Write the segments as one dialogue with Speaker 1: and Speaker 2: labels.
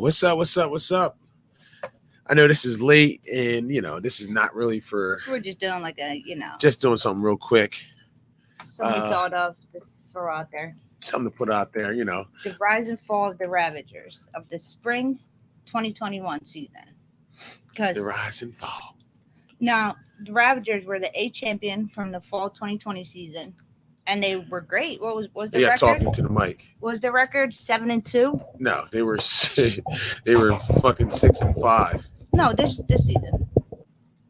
Speaker 1: What's up? What's up? What's up? I know this is late, and this is not really for.
Speaker 2: We're just doing like a,
Speaker 1: just doing something real quick.
Speaker 2: Something thought of to throw out there.
Speaker 1: Something to put out there,
Speaker 2: The rise and fall of the Ravagers of the spring 2021 season.
Speaker 1: The rise and fall.
Speaker 2: Now, the Ravagers were the A champion from the fall 2020 season, and they were great. What was the record?
Speaker 1: Talking to the mic.
Speaker 2: Was the record 7-2?
Speaker 1: No, they were fucking 6-5.
Speaker 2: No, this season.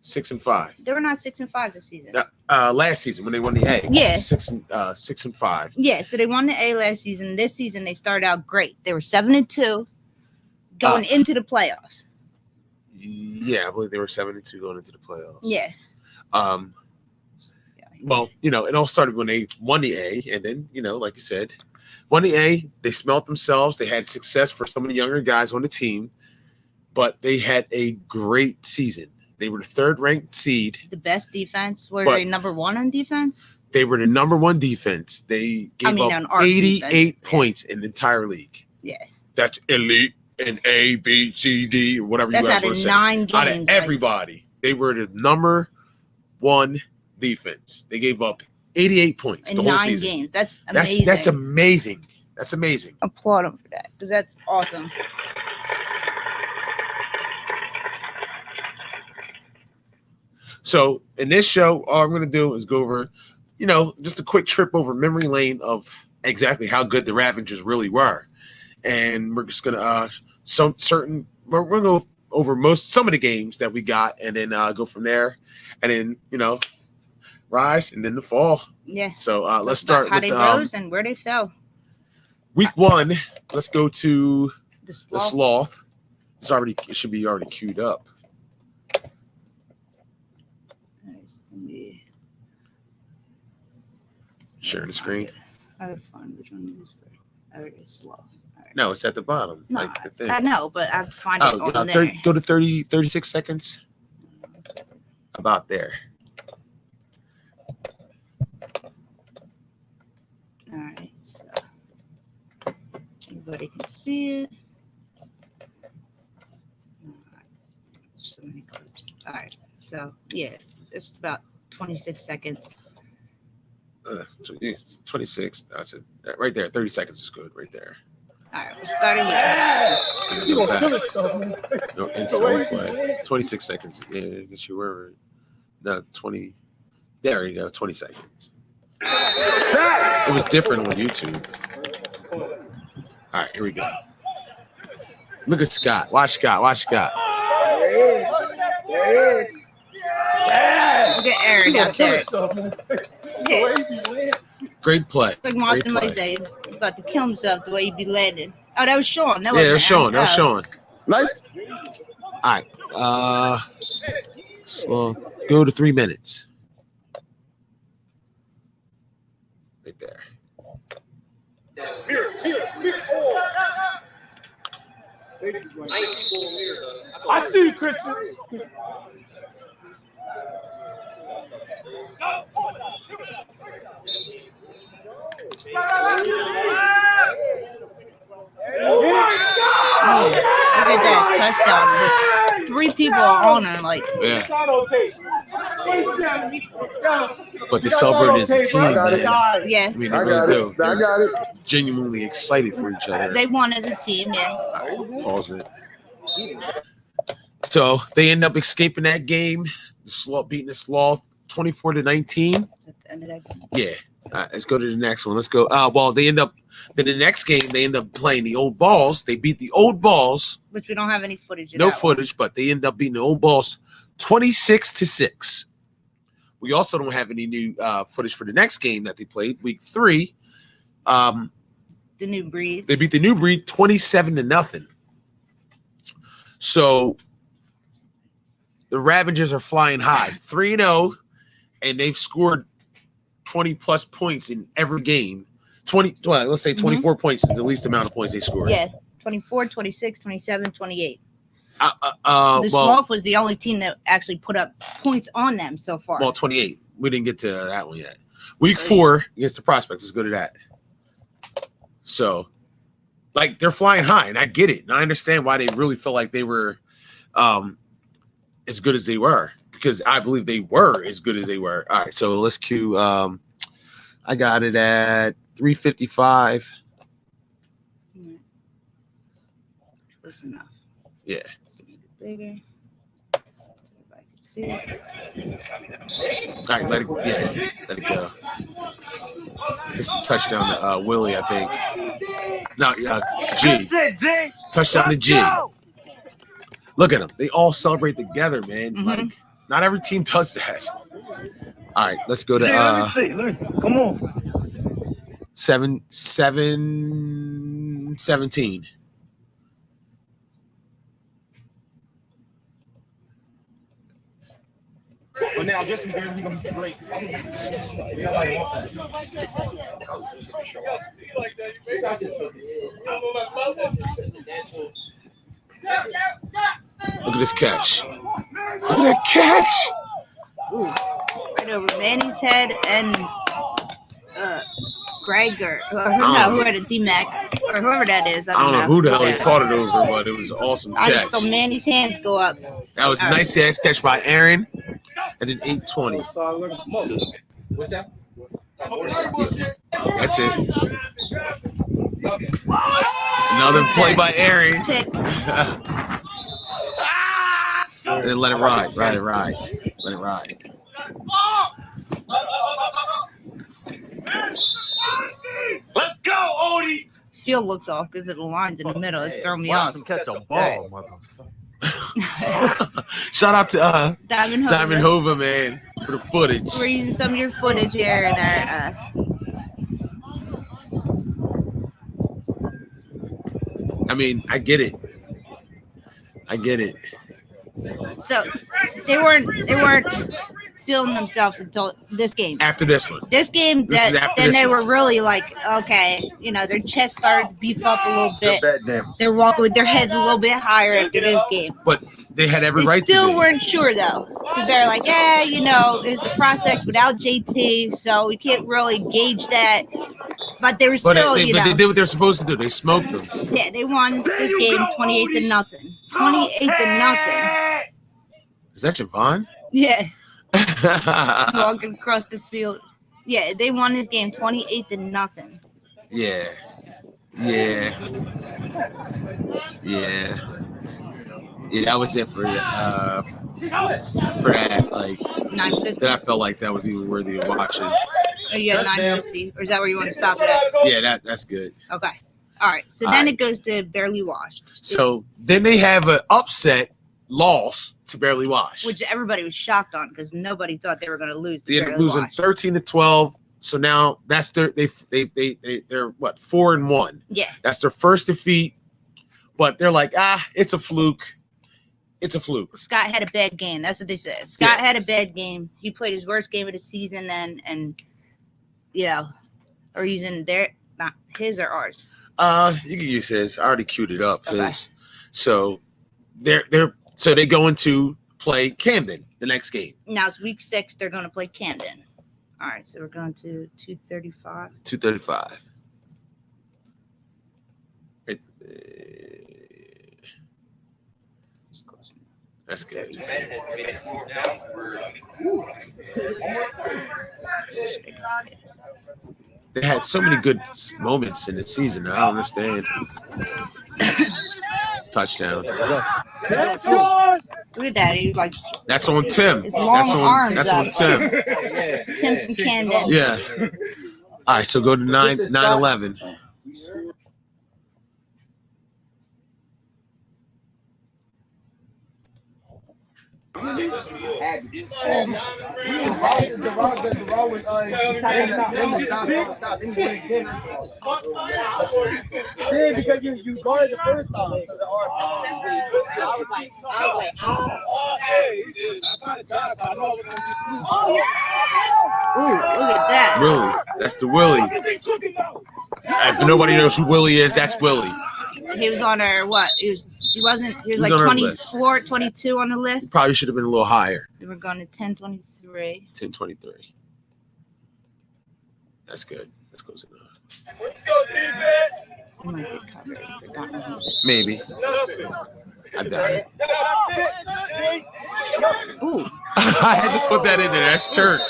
Speaker 1: 6-5.
Speaker 2: They were not 6-5 this season.
Speaker 1: Last season when they won the A.
Speaker 2: Yeah.
Speaker 1: 6-5.
Speaker 2: Yeah, so they won the A last season. This season they started out great. They were 7-2 going into the playoffs.
Speaker 1: Yeah, I believe they were 7-2 going into the playoffs.
Speaker 2: Yeah.
Speaker 1: Well, it all started when they won the A, and then, like you said, won the A. They smelt themselves. They had success for some of the younger guys on the team, but they had a great season. They were the third-ranked seed.
Speaker 2: The best defense. Were they number one on defense?
Speaker 1: They were the number one defense. They gave up 88 points in the entire league.
Speaker 2: Yeah.
Speaker 1: That's elite in A, B, C, D, or whatever you guys want to say.
Speaker 2: That's out of 9 games.
Speaker 1: Out of everybody. They were the number one defense. They gave up 88 points
Speaker 2: in
Speaker 1: the whole
Speaker 2: 9
Speaker 1: season.
Speaker 2: Games. That's amazing.
Speaker 1: That's amazing. That's amazing.
Speaker 2: Applaud them for that, because that's awesome.
Speaker 1: So in this show, all I'm going to do is go over, just a quick trip over memory lane of exactly how good the Ravagers really were. And we're just going to, we're going to go over some of the games that we got, and then go from there. And then, rise and then the fall.
Speaker 2: Yeah.
Speaker 1: So let's start
Speaker 2: how
Speaker 1: with
Speaker 2: they rose and where they fell.
Speaker 1: Week 1. Let's go to
Speaker 2: the
Speaker 1: sloth. It should be already queued up. Sharing the screen.
Speaker 2: I gotta find which one is there. There it is, sloth. Right.
Speaker 1: No, it's at the bottom.
Speaker 2: No,
Speaker 1: like the thing.
Speaker 2: I know, but I have to find it on there.
Speaker 1: Go to 36 seconds. About there.
Speaker 2: All right, so everybody can see it. So many clips. All right, so yeah, it's about 26 seconds.
Speaker 1: 26. That's it. Right there. 30 seconds is good. Right there.
Speaker 2: All right, we're starting
Speaker 1: with. Go back. No, instant play. 26 seconds. Yeah, I guess you were. No, 20. There you go. 20 seconds. It was different on YouTube. All right, here we go. Look at Scott. Watch Scott.
Speaker 2: There he is. Yes. Look at Aaron out there.
Speaker 1: Great play.
Speaker 2: It's like Martin Monday. He's about to kill himself the way he be landing. Oh, that was Sean. That
Speaker 1: was Sean. That was Sean. Nice. All right. So go to 3 minutes. Right there.
Speaker 3: I see you, Christian.
Speaker 2: Look at that touchdown. 3 people are on him.
Speaker 1: Yeah. But they celebrated as a team, man.
Speaker 2: Yeah.
Speaker 1: I mean, they really do. I got it. Genuinely excited for each other.
Speaker 2: They won as a team, yeah.
Speaker 1: Right, pause it. So they end up escaping that game. The sloth beating the sloth 24-19. Yeah. Let's go to the next one. Let's go. Well, they end up. Then the next game, they end up playing the Old Balls. They beat the Old Balls.
Speaker 2: Which we don't have any footage of.
Speaker 1: No footage, but they end up beating the Old Balls 26-6. We also don't have any new footage for the next game that they played, week 3.
Speaker 2: The New Breed.
Speaker 1: They beat the New Breed 27-0. So the Ravagers are flying high, 3-0, and they've scored 20-plus points in every game. Let's say 24 points is the least amount of points they scored.
Speaker 2: Yeah, 24, 26, 27, 28. The Sloth was the only team that actually put up points on them so far.
Speaker 1: Well, 28. We didn't get to that one yet. Week 4 against the Prospects. Let's go to that. So like they're flying high, and I get it, and I understand why they really feel like they were as good as they were, because I believe they were as good as they were. All right, so let's cue. I got it at 355.
Speaker 2: Close enough.
Speaker 1: Yeah.
Speaker 2: Bigger. See.
Speaker 1: All right, let it go. This is a touchdown to Willie, I think. No, G. Touchdown to G. Look at them. They all celebrate together, man.
Speaker 2: Mm-hmm.
Speaker 1: Like, not every team does that. All right, let's go to
Speaker 3: Come on.
Speaker 1: 17.
Speaker 3: Well, now I guess we're going to be great.
Speaker 1: Look at this catch. Look at that catch.
Speaker 2: Ooh, right over Manny's head and Greg or who had a D-Mac or whoever that is.
Speaker 1: I don't know who the hell he caught it over, but it was an awesome
Speaker 2: I
Speaker 1: catch.
Speaker 2: just saw Manny's hands go up.
Speaker 1: That was a nice ass catch by Aaron. And then 820.
Speaker 3: What's that?
Speaker 1: Yeah, that's it. Another play by Aaron.
Speaker 2: Pick.
Speaker 1: And then let it ride. Let it ride.
Speaker 3: Let's go, Odie.
Speaker 2: Field looks off because of the lines in the middle. It's throwing me off.
Speaker 3: Catch a ball, motherfucker.
Speaker 1: Shout out to
Speaker 2: Diamond
Speaker 1: Hova, man, for the footage.
Speaker 2: We're using some of your footage here in our
Speaker 1: I mean, I get it.
Speaker 2: So they weren't feeling themselves until this game.
Speaker 1: After this one.
Speaker 2: This game,
Speaker 1: This is
Speaker 2: then
Speaker 1: after this
Speaker 2: they
Speaker 1: one.
Speaker 2: were really like, okay, their chest started to beef up a little bit. They're walking with their heads a little bit higher after this game.
Speaker 1: But they had every
Speaker 2: They
Speaker 1: right to
Speaker 2: still
Speaker 1: be.
Speaker 2: weren't sure though, because they're like, there's the prospect without JT, so we can't really gauge that. But they were still,
Speaker 1: But they did what they're supposed to do. They smoked them.
Speaker 2: Yeah, they won this game 28-0. 28-0.
Speaker 1: Is that Javon?
Speaker 2: Yeah. Walking across the field. Yeah, they won this game 28-0.
Speaker 1: Yeah, that was it for that. Like
Speaker 2: 950.
Speaker 1: that, I felt like that was even worthy of watching.
Speaker 2: Are you at 950, or is that where you want to stop it at?
Speaker 1: Yeah, that's good.
Speaker 2: Okay. All right. So then it goes to Barely Washed.
Speaker 1: So then they have an upset loss to Barely Washed,
Speaker 2: Which everybody was shocked on because nobody thought they were going to lose.
Speaker 1: they ended up losing 13-12. So now that's they're what, 4-1.
Speaker 2: Yeah.
Speaker 1: That's their first defeat, but they're like, it's a fluke.
Speaker 2: Scott had a bad game. That's what they said. Scott had a bad game. He played his worst game of the season then, and or using not his or ours.
Speaker 1: You can use his. I already queued it up because
Speaker 2: Okay.
Speaker 1: so they go into play Camden the next game.
Speaker 2: Now it's week 6. They're going to play Camden. All right, so we're going to 235.
Speaker 1: 235. Right, that's good. They had so many good moments in the season. I don't understand. Touchdown.
Speaker 2: Look at that. He like
Speaker 1: That's on Tim.
Speaker 2: his long arms
Speaker 1: That's
Speaker 2: up.
Speaker 1: on Tim.
Speaker 2: Tim from Camden.
Speaker 1: Yeah. All right, so go to 9-11.
Speaker 3: Because you guarded the first time.
Speaker 2: Ooh, look at that.
Speaker 1: Willie. That's the Willie. If nobody knows who Willie is, that's Willie.
Speaker 2: He was on our what? He was like
Speaker 1: on our
Speaker 2: 24, 22 on the list.
Speaker 1: Probably should have been a little higher.
Speaker 2: Then we're going to 1023.
Speaker 1: 10-23. That's good. That's close enough.
Speaker 3: Let's go, defense.
Speaker 2: He might get covered. Forgotten who it is.
Speaker 1: Maybe. I doubt it.
Speaker 2: Ooh.
Speaker 1: I had to put that in there. That's Turk.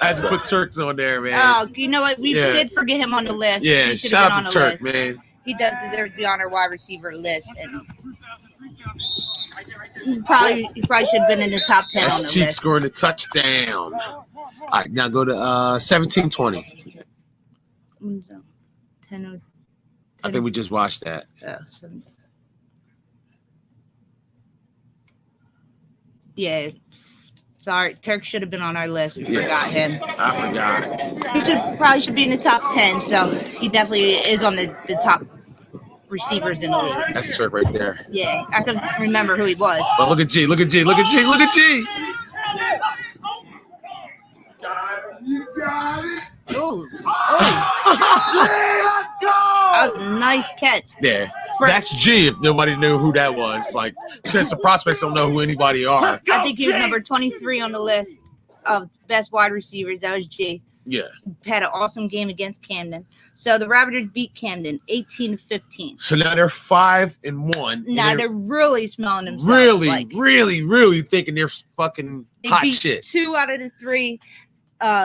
Speaker 1: I had to put Turks on there, man.
Speaker 2: Oh, you know what? We did forget him on the list.
Speaker 1: Yeah,
Speaker 2: He should
Speaker 1: shout
Speaker 2: have been
Speaker 1: out to
Speaker 2: on the
Speaker 1: Turk,
Speaker 2: list.
Speaker 1: man.
Speaker 2: He does deserve to be on our wide receiver list, and he probably should have been in the top 10 on
Speaker 1: That's
Speaker 2: the
Speaker 1: Cheek
Speaker 2: list.
Speaker 1: scoring the touchdown. All right, now go to 17-20.
Speaker 2: 10.
Speaker 1: I think we just watched that.
Speaker 2: Oh, 7. Yeah. Sorry, Turk should have been on our list. We forgot him.
Speaker 1: I forgot.
Speaker 2: He probably should be in the top 10, so he definitely is on the top receivers in the league.
Speaker 1: That's Turk right there.
Speaker 2: Yeah, I can remember who he was.
Speaker 1: But look at G. Look at G. Look at G. Look at G. You got it.
Speaker 2: Ooh.
Speaker 3: Let's go.
Speaker 2: That was a nice catch.
Speaker 1: Yeah. That's G if nobody knew who that was. Like, since the prospects don't know who anybody are.
Speaker 2: I think he was number 23 on the list of best wide receivers. That was G.
Speaker 1: Yeah.
Speaker 2: He had an awesome game against Camden. So the Ravagers beat Camden 18-15.
Speaker 1: So now they're 5-1.
Speaker 2: Now they're really smelling themselves.
Speaker 1: Really thinking they're fucking hot
Speaker 2: beat
Speaker 1: shit.
Speaker 2: 2 out of the 3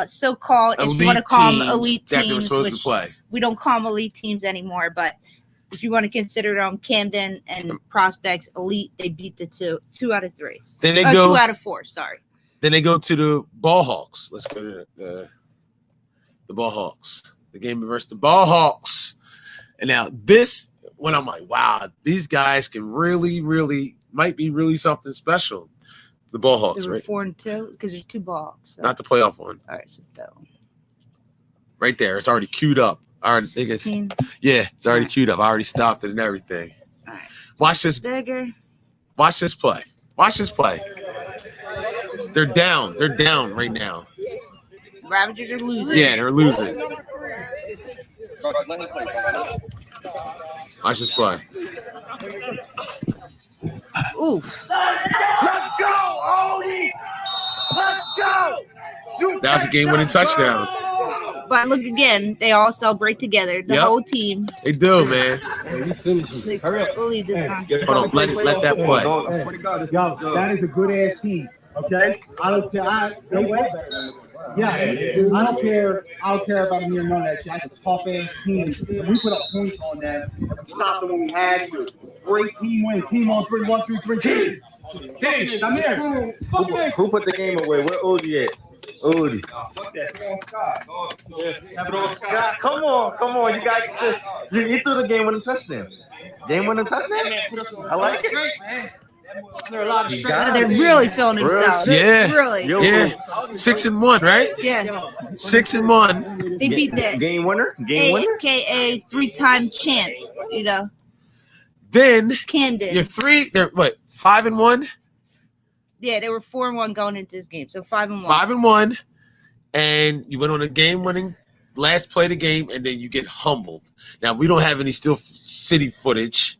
Speaker 2: so-called, if you want to call them elite
Speaker 1: that they were
Speaker 2: teams,
Speaker 1: supposed to play.
Speaker 2: We don't call them elite teams anymore, but if you want to consider them Camden and prospects elite, they beat the 2 out of 3.
Speaker 1: Then they go
Speaker 2: 2 out of 4. Sorry.
Speaker 1: Then they go to the Ball Hawks. Let's go to the Ball Hawks. The game versus the Ball Hawks. And now this, when I'm like, wow, these guys can might be really something special. The Ball Hawks,
Speaker 2: They were
Speaker 1: right?
Speaker 2: 4-2 because there's 2 ball Hawks. So.
Speaker 1: Not the playoff one.
Speaker 2: All right, so that one.
Speaker 1: Right there. It's already queued up. I already think it's
Speaker 2: 16.
Speaker 1: yeah, it's already queued up. I already stopped it and everything.
Speaker 2: All right.
Speaker 1: Watch this.
Speaker 2: Bigger.
Speaker 1: Watch this play. Watch this play. They're down. They're down right now.
Speaker 2: Ravagers are losing.
Speaker 1: Yeah, they're losing. Watch this play.
Speaker 2: Ooh.
Speaker 3: Let's go, Odie. Let's go.
Speaker 1: That was a game-winning touchdown.
Speaker 2: But look again, they all celebrate together. The whole team.
Speaker 1: They do, man.
Speaker 2: We'll leave this on.
Speaker 1: Hold on, let that play.
Speaker 4: Yo, that is a good ass team. Okay, I don't care. I don't care. I don't care about me or none of that shit. That's a tough ass team. And we put up points on them. And we stopped them when we had to. Great team win. Team on 3, 1, 2, 3. Team. I'm here.
Speaker 3: Who put the game away? Where Odie at? Odie. Scott, come on. You guys, you threw the game winning touchdown. Game winning touchdown. I like it.
Speaker 2: They're really feeling themselves.
Speaker 1: Yeah.
Speaker 2: Really.
Speaker 1: Yeah. 6-1, right?
Speaker 2: Yeah.
Speaker 1: 6-1.
Speaker 2: They beat the
Speaker 3: Game winner. Game winner.
Speaker 2: AKA's 3-time champs, you know.
Speaker 1: Then
Speaker 2: Camden.
Speaker 1: they're what, 5-1?
Speaker 2: Yeah, they were 4-1 going into this game. So 5-1.
Speaker 1: 5-1. And you went on a game-winning last play of the game, and then you get humbled. Now, we don't have any Steel City footage,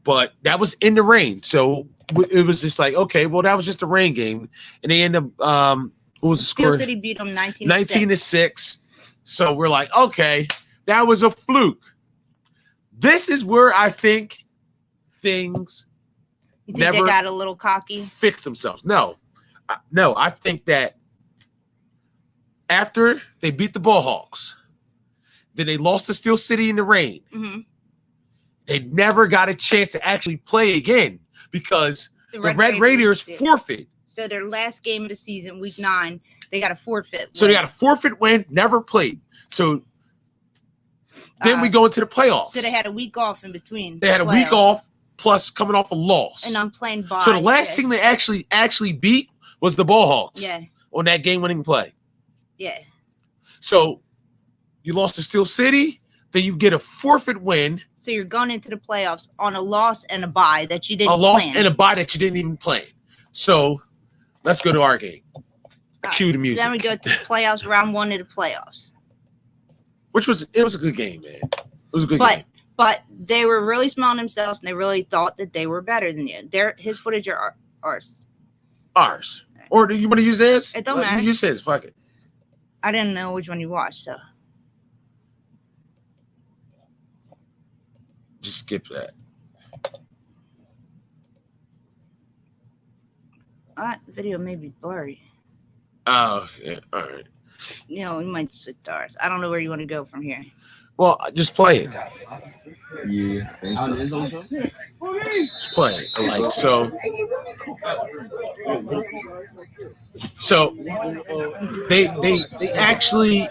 Speaker 1: but that was in the rain. So it was just like, okay, well, that was just a rain game. And they end up, what was the score?
Speaker 2: Steel City beat them 19-6.
Speaker 1: 19-6. So we're like, okay, that was a fluke. This is where I think things
Speaker 2: You think they got a little cocky?
Speaker 1: fix themselves. No, I think that after they beat the Ball Hawks, then they lost to Steel City in the rain.
Speaker 2: Mm-hmm.
Speaker 1: They never got a chance to actually play again because the Red Raiders forfeit.
Speaker 2: So their last game of the season, week 9, they got a forfeit.
Speaker 1: So they got a forfeit win, never played. So then we go into the playoffs.
Speaker 2: So they had a week off in between.
Speaker 1: They had a week off plus coming off a loss.
Speaker 2: And I'm playing bye.
Speaker 1: So the last team they actually beat was the Ball Hawks.
Speaker 2: Yeah.
Speaker 1: On that game-winning play.
Speaker 2: Yeah.
Speaker 1: So you lost to Steel City, then you get a forfeit win.
Speaker 2: So you're going into the playoffs on a loss and a bye that you didn't plan.
Speaker 1: A loss and a bye that you didn't even play. So let's go to our game. Cue the music.
Speaker 2: Then we go to the playoffs, round 1 of the playoffs.
Speaker 1: It was a good game, man. It was a good game.
Speaker 2: But they were really smelling themselves, and they really thought that they were better than you. His footage are ours.
Speaker 1: Ours. Or do you want to use theirs?
Speaker 2: It don't matter.
Speaker 1: Use his. Fuck it.
Speaker 2: I didn't know which one you watched, so.
Speaker 1: Just skip that.
Speaker 2: That video may be blurry.
Speaker 1: Oh, yeah. All right.
Speaker 2: You know, we might switch ours. I don't know where you want to go from here.
Speaker 1: Well, just play it.
Speaker 3: Yeah.
Speaker 1: Just play it. Like, so they actually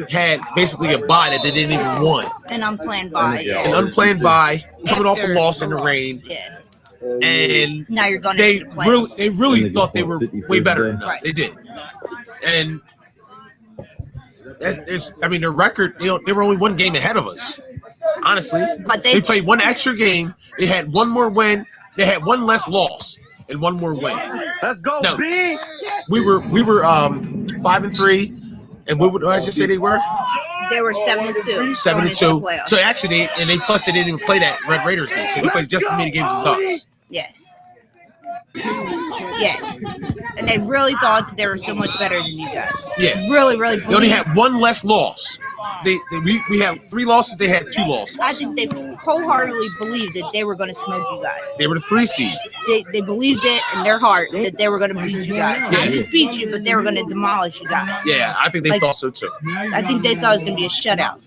Speaker 1: had basically a bye that they didn't even want.
Speaker 2: An unplanned bye.
Speaker 1: An unplanned bye, coming off a loss in the rain.
Speaker 2: Yeah.
Speaker 1: And
Speaker 2: now you're going
Speaker 1: they
Speaker 2: into the playoffs.
Speaker 1: really thought they were way better than us.
Speaker 2: Right.
Speaker 1: They did. And their record, they were only one game ahead of us. Honestly.
Speaker 2: But they
Speaker 1: played one extra game. They had one more win. They had one less loss and one more win.
Speaker 3: Let's go,
Speaker 1: No,
Speaker 3: B.
Speaker 1: we were 5-3. And what did I just say they were?
Speaker 2: They were 7-2.
Speaker 1: 7-2. So actually, they didn't even play that Red Raiders game. So they played just as many games as us.
Speaker 2: Yeah. Yeah. And they really thought that they were so much better than you guys.
Speaker 1: Yeah.
Speaker 2: Really, really
Speaker 1: They only had one less loss. We had 3 losses. They had 2 losses.
Speaker 2: I think they wholeheartedly believed that they were going to smoke you guys.
Speaker 1: They were the 3 seed.
Speaker 2: They believed it in their heart that they were going to beat you guys. Not just beat you, but they were going to demolish you guys.
Speaker 1: Yeah, I think they thought so too.
Speaker 2: I think they thought it was going to be a shutout.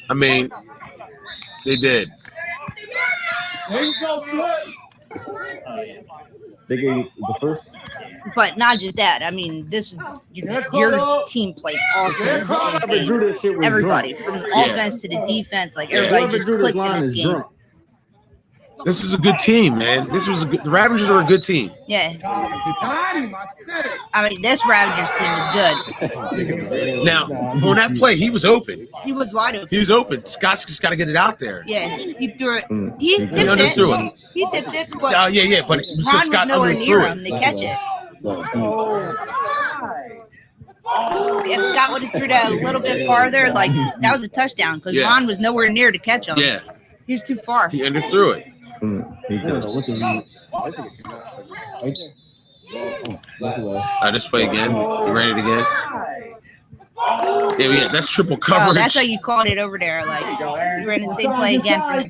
Speaker 1: I mean, they did.
Speaker 3: They gave you the first.
Speaker 2: But not just that. I mean, your team played awesome. Everybody, from the offense to the defense, like everybody just clicked in this game.
Speaker 1: This is a good team, man. The Ravagers are a good team.
Speaker 2: Yeah. I mean, this Ravagers team is good.
Speaker 1: Now, on that play, he was open.
Speaker 2: He was wide open.
Speaker 1: He was open. Scott's just got to get it out there.
Speaker 2: Yeah, he threw it. He tipped it.
Speaker 1: underthrew it.
Speaker 2: He tipped it. But
Speaker 1: yeah. But
Speaker 2: Ron
Speaker 1: Scott
Speaker 2: was nowhere near
Speaker 1: underthrew
Speaker 2: him.
Speaker 1: it.
Speaker 2: They catch it. If Scott would have threw that a little bit farther, like that was a touchdown because Ron was nowhere near to catch him.
Speaker 1: Yeah.
Speaker 2: He was too far.
Speaker 1: He underthrew it. This play again. He ran it again. Yeah, that's triple coverage.
Speaker 2: Oh, that's how you called it over there. Like you ran the same play again from the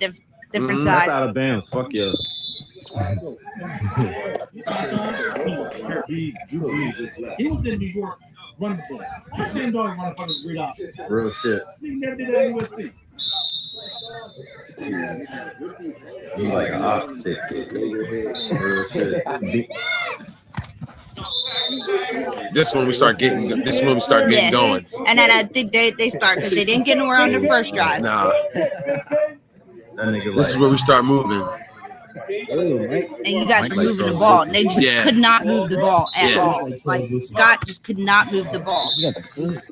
Speaker 2: different side.
Speaker 3: That's out of bounds. Fuck yeah.
Speaker 4: He was in New York running for it. The same dog running for the 3 options.
Speaker 3: Real shit.
Speaker 4: He never did that at USC.
Speaker 3: You like an ox shit. Real shit.
Speaker 1: This one we start getting going.
Speaker 2: And then I think they start because they didn't get anywhere on their first drive.
Speaker 1: Nah.
Speaker 3: This
Speaker 1: This is where we start moving.
Speaker 2: And you guys were moving the ball. And they just could not move the ball at all. Like Scott just could not move the ball.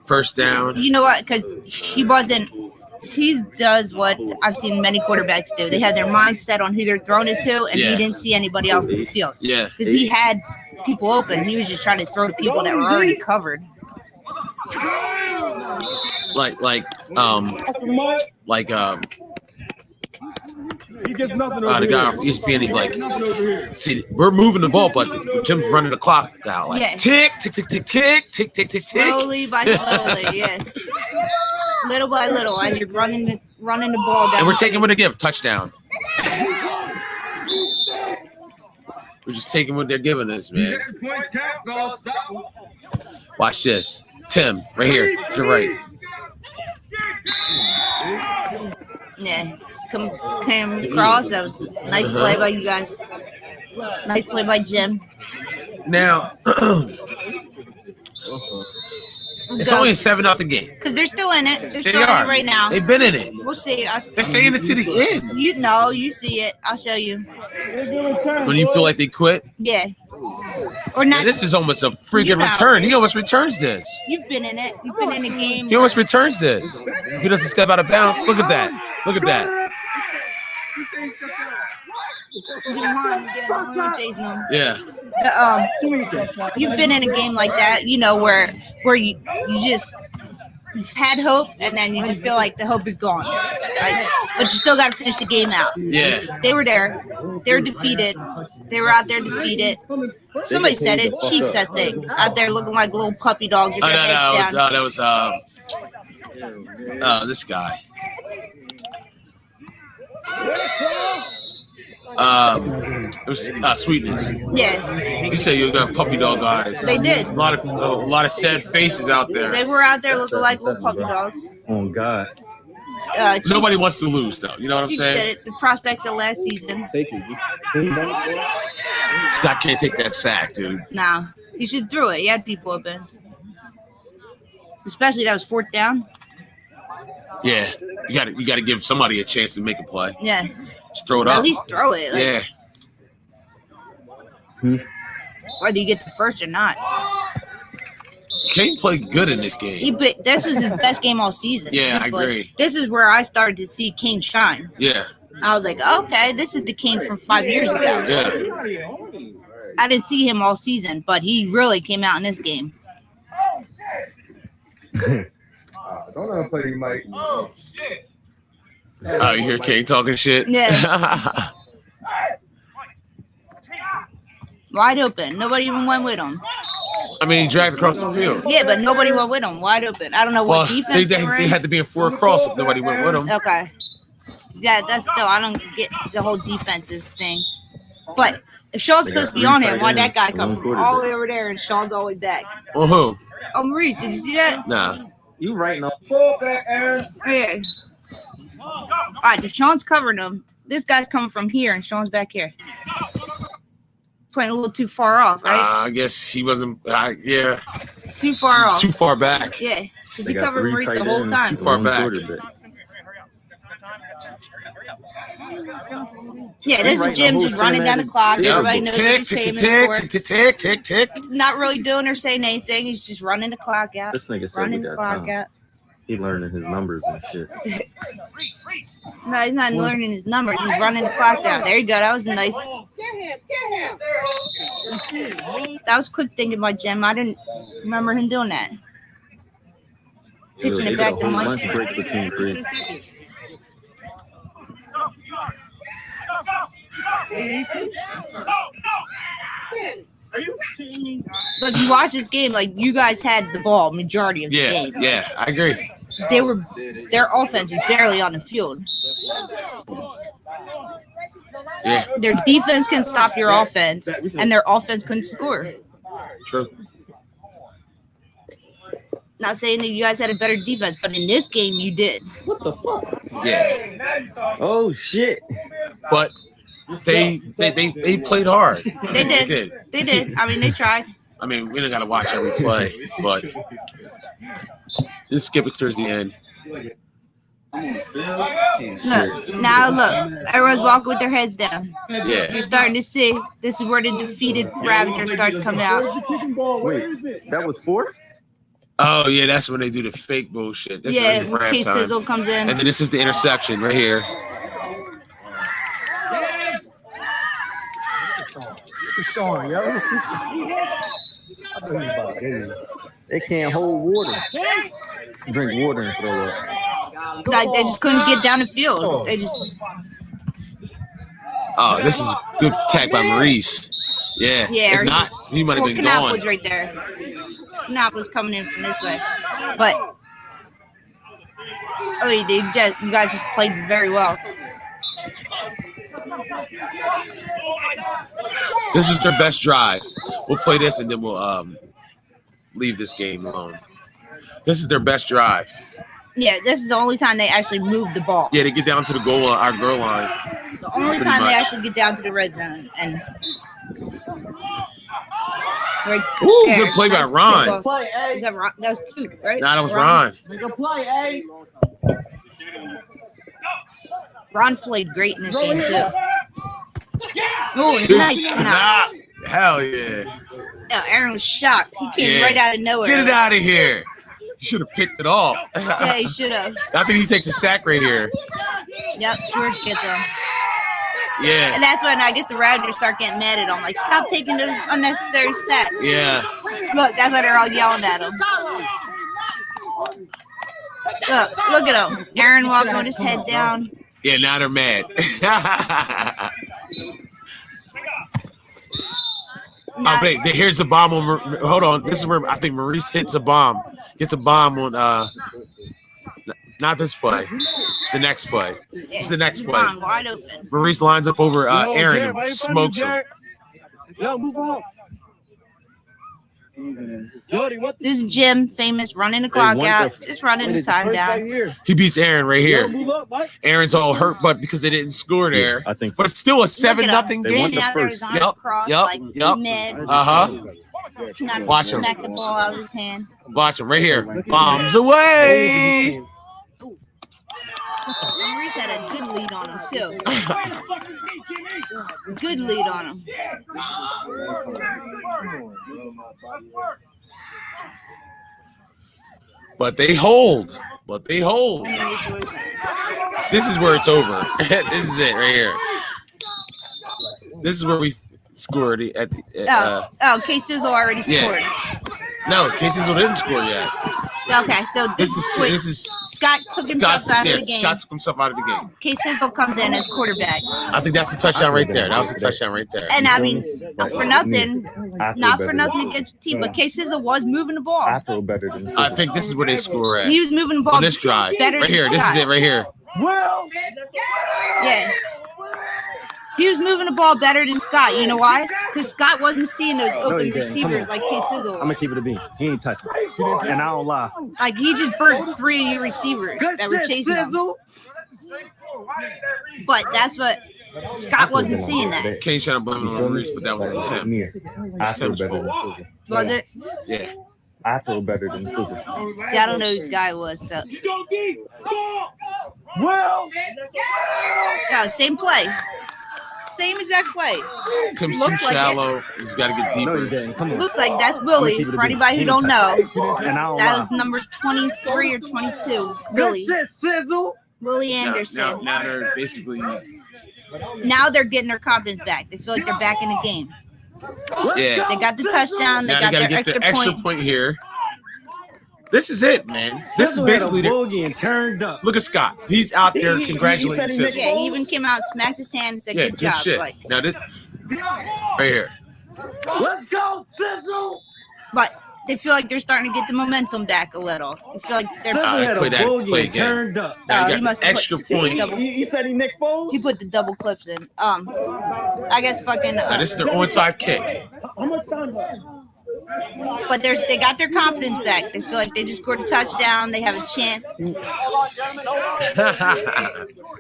Speaker 1: First down.
Speaker 2: You know what? Because he does what I've seen many quarterbacks do. They have their mind set on who they're throwing it to, and he didn't see anybody else in the field.
Speaker 1: Yeah.
Speaker 2: Because he had people open. He was just trying to throw to people that were already covered.
Speaker 4: He gets nothing
Speaker 1: the guy off ESPN, he's like, see, we're moving the ball, but Jim's running the clock now. Like, tick, tick, tick, tick, tick, tick, tick, tick, tick.
Speaker 2: Slowly by slowly, yeah. Little by little, as you're running the ball down.
Speaker 1: And we're taking what they give, touchdown. We're just taking what they're giving us, man. Watch this. Tim, right here, to the right.
Speaker 2: Yeah, came across. That was a nice play by you guys. Nice play by Jim.
Speaker 1: Now, it's only a 7-0 game.
Speaker 2: Because they're still in it. They're
Speaker 1: They
Speaker 2: still in
Speaker 1: are.
Speaker 2: it right now.
Speaker 1: They've been in it.
Speaker 2: We'll see.
Speaker 1: They're staying it to the end.
Speaker 2: You see it. I'll show you.
Speaker 1: When you feel like they quit?
Speaker 2: Yeah. Or not.
Speaker 1: Man, this is almost a freaking return. He almost returns this.
Speaker 2: You've been in it. You've been in a game.
Speaker 1: He almost returns this. If he doesn't step out of bounds, look at that. Look at that. Yeah.
Speaker 2: You've been in a game like that, you know, where you've had hope, and then you just feel like the hope is gone. Right? But you still got to finish the game out.
Speaker 1: Yeah.
Speaker 2: They were there. They were defeated. They were out there defeated. Somebody said it. Cheeks, I think. Out there looking like little puppy dogs with their heads down.
Speaker 1: That was this guy. It was Sweetness.
Speaker 2: Yeah,
Speaker 1: You say you got puppy dog eyes.
Speaker 2: they did.
Speaker 1: A lot of sad faces out there.
Speaker 2: They were out there looking like little puppy dogs.
Speaker 3: Oh God.
Speaker 1: Nobody wants to lose, though. You know what I'm
Speaker 2: Chief
Speaker 1: saying?
Speaker 2: said it. The prospects of last season.
Speaker 1: Scott can't take that sack, dude.
Speaker 2: Nah, he should throw it. He had people open. Especially that was fourth down.
Speaker 1: Yeah, you got to give somebody a chance to make a play.
Speaker 2: Yeah.
Speaker 1: Just throw it up.
Speaker 2: At least throw it. Like,
Speaker 1: yeah.
Speaker 2: Whether you get the first or not.
Speaker 1: Kane played good in this game.
Speaker 2: This was his best game all season.
Speaker 1: Yeah, I agree.
Speaker 2: This is where I started to see Kane shine.
Speaker 1: Yeah.
Speaker 2: I was like, okay, this is the Kane from 5 years ago.
Speaker 1: Yeah.
Speaker 2: I didn't see him all season, but he really came out in this game.
Speaker 4: Don't let him play, Mike.
Speaker 1: Oh, you hear Kane talking shit?
Speaker 2: Yeah. Wide open. Nobody even went with him.
Speaker 1: I mean, he dragged across the field.
Speaker 2: Yeah, but nobody went with him. Wide open. I don't know what defense they were in.
Speaker 1: They had to be in 4 across if nobody went with them.
Speaker 2: Okay. Yeah, that's still, I don't get the whole defenses thing. But if Sean's supposed to be on him, why'd that guy come from all the way over there and Sean's all the way back?
Speaker 1: Oh, who?
Speaker 2: Oh, Maurice, did you see that?
Speaker 1: Nah.
Speaker 3: You right now.
Speaker 4: Fullback, Aaron.
Speaker 2: Yeah. All right, if Sean's covering him, this guy's coming from here and Sean's back here. Playing a little too far off, right?
Speaker 1: I guess he wasn't. Yeah.
Speaker 2: Too far off.
Speaker 1: Too far back.
Speaker 2: Yeah, because he covered Maurice the whole time.
Speaker 1: Too far back.
Speaker 2: Yeah, this is Jim just running down the clock.
Speaker 1: Yeah.
Speaker 2: Everybody knows
Speaker 1: Tick,
Speaker 2: what
Speaker 1: tick,
Speaker 2: he's
Speaker 1: tick, tick, tick, tick, tick.
Speaker 2: Not really doing or saying anything. He's just running the clock out.
Speaker 3: This nigga said
Speaker 2: Running
Speaker 3: we
Speaker 2: the
Speaker 3: got
Speaker 2: clock
Speaker 3: time.
Speaker 2: out.
Speaker 3: He learning his numbers and shit.
Speaker 2: No, he's not learning his numbers. He's running the clock out. There you go. That was nice. That was quick thinking by Jim. I didn't remember him doing that. Pitching it back to Mike.
Speaker 3: Lunch break between three.
Speaker 2: But if you watch this game, like you guys had the ball majority of the game.
Speaker 1: Yeah, I agree.
Speaker 2: Their offense was barely on the field.
Speaker 1: Yeah,
Speaker 2: Their defense can stop your offense, and their offense couldn't score.
Speaker 1: true.
Speaker 2: Not saying that you guys had a better defense, but in this game you did.
Speaker 3: What the fuck?
Speaker 1: Yeah,
Speaker 3: Oh shit.
Speaker 1: but they played hard.
Speaker 2: They did. They did. I mean, they tried.
Speaker 1: I mean, we don't got to watch every play, but just skip it towards the end.
Speaker 2: Look, now look. Everyone's walking with their heads down.
Speaker 1: Yeah.
Speaker 2: You're starting to see this is where the defeated Ravagers start coming out.
Speaker 3: Wait, that was fourth?
Speaker 1: Oh yeah, that's when they do the fake bullshit. That's
Speaker 2: Yeah,
Speaker 1: ready for
Speaker 2: Case
Speaker 1: halftime.
Speaker 2: Sizzle comes in.
Speaker 1: And then this is the interception right here.
Speaker 4: Sean, yo.
Speaker 3: They can't hold water. Drink water and throw up.
Speaker 2: Like, they just couldn't get down the field. They just
Speaker 1: Oh, this is good tag by Maurice. Yeah.
Speaker 2: Yeah,
Speaker 1: If not, he might have been
Speaker 2: Knopf
Speaker 1: gone.
Speaker 2: was right there. Knopf was coming in from this way. But you guys just played very well.
Speaker 1: This is their best drive. We'll play this and then we'll leave this game alone. This is their best drive.
Speaker 2: Yeah, this is the only time they actually moved the ball.
Speaker 1: Yeah, they get down to the goal line, our goal line.
Speaker 2: The only
Speaker 1: Pretty
Speaker 2: time they
Speaker 1: much.
Speaker 2: actually get down to the red zone. And right
Speaker 1: Ooh,
Speaker 2: there.
Speaker 1: good play by
Speaker 2: Nice
Speaker 1: Ron.
Speaker 2: kickoff. Is that Ron? That was Coop, right?
Speaker 1: Nah, that was Ron.
Speaker 4: Make a play, eh?
Speaker 2: Ron played great in this game too. Oh,
Speaker 1: Dude,
Speaker 2: nice knock.
Speaker 1: Hell yeah.
Speaker 2: Yeah, Aaron was shocked. He came
Speaker 1: Yeah.
Speaker 2: right out of nowhere.
Speaker 1: Get it out of here. You should have picked it off.
Speaker 2: Yeah, he should have.
Speaker 1: I think he takes a sack right here.
Speaker 2: Yep, George gets him.
Speaker 1: Yeah.
Speaker 2: And that's when I guess the Ravagers start getting mad at him. Like, stop taking those unnecessary sacks.
Speaker 1: Yeah.
Speaker 2: Look, that's why they're all yelling at him. Look at him. Aaron walking with his head down.
Speaker 1: Yeah, now they're mad. Oh, but here's the bomb on. Hold on. This is where I think Maurice hits a bomb. Gets a bomb on. Not this play. The next play. It's the next play.
Speaker 2: Come on, wide open.
Speaker 1: Maurice lines up over Aaron and smokes him.
Speaker 3: Yo, move on.
Speaker 2: This is Jim, famous, running the clock out, just running the time down.
Speaker 1: He beats Aaron right here. Aaron's all hurt, but because they didn't score there.
Speaker 3: I think so.
Speaker 1: But it's still a 7-0 game.
Speaker 2: Out there, his arms crossed, like, mid.
Speaker 1: Watch him.
Speaker 2: Smack the ball out of his hand.
Speaker 1: Watch him right here. Bombs away.
Speaker 2: Maurice had a good lead on him, too. Good lead on him.
Speaker 1: But they hold. This is where it's over. This is it right here. This is where we scored at the.
Speaker 2: K-Sizzle already scored.
Speaker 1: No, K-Sizzle didn't score yet.
Speaker 2: Okay, so this is Scott took himself out of the game.
Speaker 1: Scott took himself out of the game.
Speaker 2: K-Sizzle comes in as quarterback.
Speaker 1: I think that's a touchdown right there. That was a touchdown right there.
Speaker 2: And I mean, not for nothing against the team, but K-Sizzle was moving the ball.
Speaker 3: I feel better than
Speaker 1: I think this is where they score at.
Speaker 2: He was moving the ball
Speaker 1: On this drive.
Speaker 2: better
Speaker 1: Right here.
Speaker 2: than
Speaker 1: This
Speaker 2: Scott.
Speaker 1: is it right here.
Speaker 3: Well,
Speaker 2: Yeah. He was moving the ball better than Scott. You know why? Because Scott wasn't seeing those open receivers like K-Sizzle.
Speaker 3: I'm gonna keep it a bean. He ain't touching me. And I don't lie.
Speaker 2: Like, he just burned 3 of your receivers that were chasing him. But that's what Scott wasn't seeing that.
Speaker 1: Can't try to blame it on Maurice, but that was him.
Speaker 3: I feel better than Sizzle.
Speaker 2: Was it?
Speaker 1: Yeah.
Speaker 3: I feel better than Sizzle.
Speaker 2: I don't know who the guy was. So.
Speaker 3: Well,
Speaker 2: No, same play. Same exact play.
Speaker 1: Tim's too
Speaker 2: Looks like
Speaker 1: shallow. He's got to get
Speaker 3: no, you
Speaker 1: deeper.
Speaker 3: didn't. Come on.
Speaker 2: Looks like that's Willie. For anybody who don't know,
Speaker 3: And I don't
Speaker 2: that
Speaker 3: lie.
Speaker 2: was number 23 or 22. Willie.
Speaker 3: Sizzle.
Speaker 2: Willie Anderson.
Speaker 1: Now they're basically.
Speaker 2: Now they're getting their confidence back. They feel like they're back in the game.
Speaker 1: Yeah.
Speaker 2: They got the touchdown. They
Speaker 1: Now
Speaker 2: got
Speaker 1: they got to
Speaker 2: their
Speaker 1: get the extra point here. This is it, man. This is basically the
Speaker 3: boogie and turned up.
Speaker 1: look at Scott. He's out there
Speaker 3: He
Speaker 1: congratulating
Speaker 3: said he
Speaker 1: Sizzle.
Speaker 2: Yeah, he even came out, smacked his hand, and said,
Speaker 1: Yeah,
Speaker 2: "Good
Speaker 1: good
Speaker 2: job."
Speaker 1: shit.
Speaker 2: Like,
Speaker 1: Now this right here.
Speaker 3: Let's go, Sizzle.
Speaker 2: but they feel like they're starting to get the momentum back a little. They feel like they're.
Speaker 3: Sizzle had a
Speaker 1: play that
Speaker 3: boogie
Speaker 1: play
Speaker 3: and
Speaker 1: again.
Speaker 3: turned up.
Speaker 1: Now
Speaker 2: he
Speaker 1: you
Speaker 2: must
Speaker 1: got
Speaker 2: have
Speaker 1: the extra
Speaker 2: put
Speaker 1: point.
Speaker 2: double-
Speaker 3: You said he Nick Foles?
Speaker 2: He put the double clips in. I guess fucking.
Speaker 1: Now this is their onside kick.
Speaker 2: But they got their confidence back. They feel like they just scored a touchdown. They have a chance.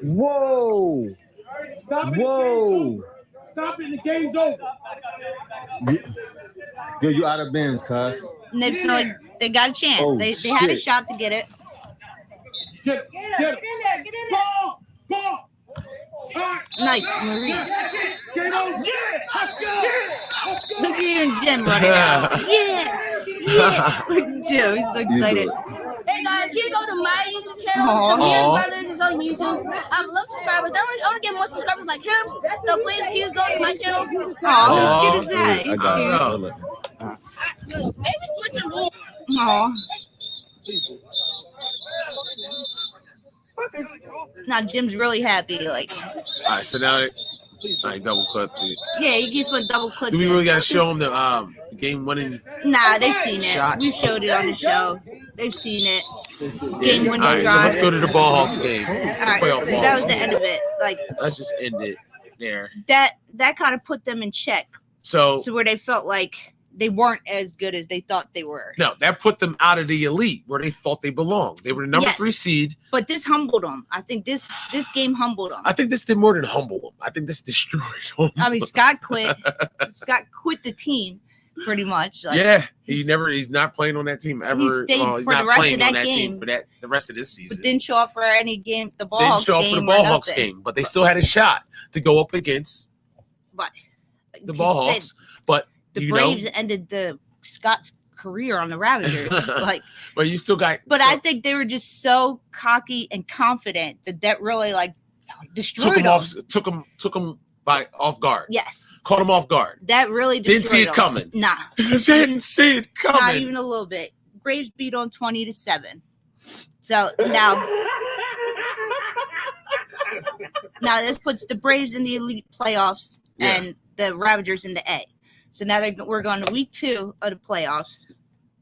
Speaker 3: Whoa. Whoa.
Speaker 4: Stop it, the game's over.
Speaker 3: Yo, you out of bins, cuz.
Speaker 2: And they feel like they got a chance.
Speaker 3: Oh,
Speaker 2: They had a
Speaker 3: shit.
Speaker 2: shot to get it.
Speaker 4: Get it. Ball.
Speaker 2: Nice, Maurice.
Speaker 4: Get on.
Speaker 2: Look at you and Jim running out. Yeah. Look at Joe. He's so excited.
Speaker 5: Hey guys, can you go to my YouTube channel?
Speaker 2: Aw.
Speaker 5: The Mears Brothers is on YouTube. I love subscribers. I want to get more subscribers like him. So please, can you go to my channel?
Speaker 2: Oh, who's good as that?
Speaker 3: I
Speaker 2: He's
Speaker 3: got
Speaker 2: cute.
Speaker 3: it.
Speaker 5: Maybe switching rules.
Speaker 2: Aw. Now Jim's really happy. Like,
Speaker 1: All right, so now they double clip.
Speaker 2: yeah, he just went double clips.
Speaker 1: Do we
Speaker 2: in.
Speaker 1: really got to show them the game winning?
Speaker 2: Nah, they've seen it.
Speaker 1: Shot.
Speaker 2: We showed it on the show. They've seen it.
Speaker 1: Yeah.
Speaker 2: Game winning
Speaker 1: All right, so
Speaker 2: drive.
Speaker 1: let's go to the Ball Hawks game.
Speaker 2: All right,
Speaker 1: Playoff
Speaker 2: that
Speaker 1: Ball.
Speaker 2: was the end of it. Like,
Speaker 1: Let's just end it there.
Speaker 2: that kind of put them in check
Speaker 1: So
Speaker 2: to where they felt like they weren't as good as they thought they were.
Speaker 1: no, that put them out of the elite where they thought they belonged. They were the number
Speaker 2: Yes.
Speaker 1: 3 seed.
Speaker 2: But this humbled them. I think this game humbled them.
Speaker 1: I think this did more than humble them. I think this destroyed them.
Speaker 2: I mean, Scott quit. Scott quit the team pretty much. Like,
Speaker 1: yeah, he's not playing on that team ever.
Speaker 2: He stayed
Speaker 1: He's
Speaker 2: for the
Speaker 1: not
Speaker 2: rest
Speaker 1: playing
Speaker 2: of that
Speaker 1: on that team
Speaker 2: game.
Speaker 1: for the rest of this season.
Speaker 2: but didn't show up for any game. The Ball
Speaker 1: Didn't
Speaker 2: Hawks
Speaker 1: show up
Speaker 2: game
Speaker 1: for the
Speaker 2: or
Speaker 1: Ball Hawks
Speaker 2: nothing.
Speaker 1: game, but they still had a shot to go up against
Speaker 2: But
Speaker 1: the Ball
Speaker 2: he said
Speaker 1: Hawks. But
Speaker 2: the
Speaker 1: you
Speaker 2: Braves
Speaker 1: know,
Speaker 2: ended the Scott's career on the Ravagers. Like,
Speaker 1: but you still got.
Speaker 2: but
Speaker 1: so,
Speaker 2: I think they were just so cocky and confident that really like destroyed
Speaker 1: took him
Speaker 2: them.
Speaker 1: off. Took him by off guard.
Speaker 2: Yes,
Speaker 1: Caught him off guard.
Speaker 2: that really destroyed
Speaker 1: Didn't see it
Speaker 2: them.
Speaker 1: coming.
Speaker 2: Nah,
Speaker 1: Didn't see it
Speaker 2: not
Speaker 1: coming.
Speaker 2: even a little bit. Braves beat on 20-7. So now this puts the Braves in the elite playoffs and the Ravagers in the A. So now we're going to week 2 of the playoffs.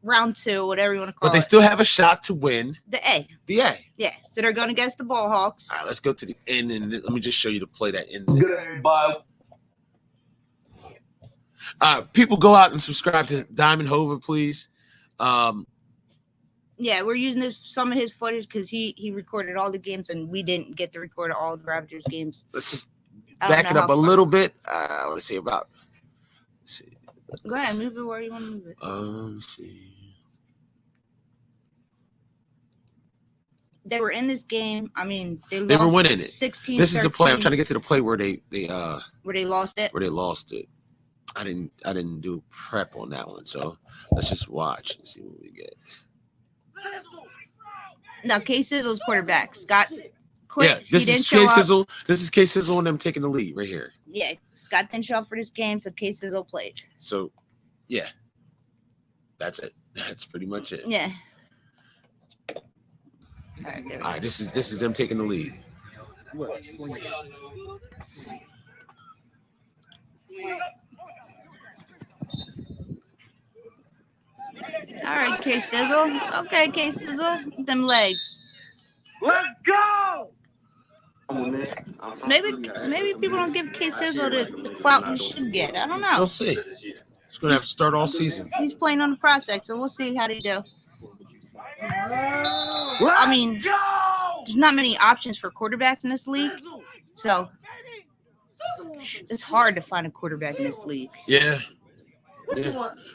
Speaker 2: round 2, whatever you want to call it.
Speaker 1: But they still have a shot to win
Speaker 2: the A.
Speaker 1: the A.
Speaker 2: Yeah, so they're going against the Ball Hawks.
Speaker 1: All right, let's go to the end, and let me just show you the play that ends.
Speaker 3: Good, everybody.
Speaker 1: People go out and subscribe to Diamond Hover, please.
Speaker 2: Yeah, we're using some of his footage because he recorded all the games, and we didn't get to record all the Ravagers games.
Speaker 1: Let's just back it up a little bit. I want to say about. Let's see.
Speaker 2: Go ahead, move it where you want to move it.
Speaker 1: Let's see.
Speaker 2: They were in this game. I mean, they
Speaker 1: were winning it.
Speaker 2: 16.
Speaker 1: This is the play. I'm trying to get to the play where they
Speaker 2: lost it.
Speaker 1: Where they lost it. I didn't do prep on that one, so let's just watch and see what we get.
Speaker 2: Now, K-Sizzle's quarterback. Scott quit.
Speaker 1: Yeah, this is K-Sizzle. This is K-Sizzle and them taking the lead right here.
Speaker 2: Yeah, Scott didn't show up for this game, so K-Sizzle played.
Speaker 1: So, yeah, that's it. That's pretty much it.
Speaker 2: Yeah.
Speaker 1: All right, this is them taking the lead.
Speaker 2: All right, K-Sizzle. Okay, K-Sizzle. Them legs.
Speaker 3: Let's go.
Speaker 2: Maybe people don't give K-Sizzle the clout he should get. I don't know.
Speaker 1: We'll see. He's going to have to start all season.
Speaker 2: He's playing on the prospect, so we'll see how they do. I mean, there's not many options for quarterbacks in this league, so it's hard to find a quarterback in this league.
Speaker 1: Yeah.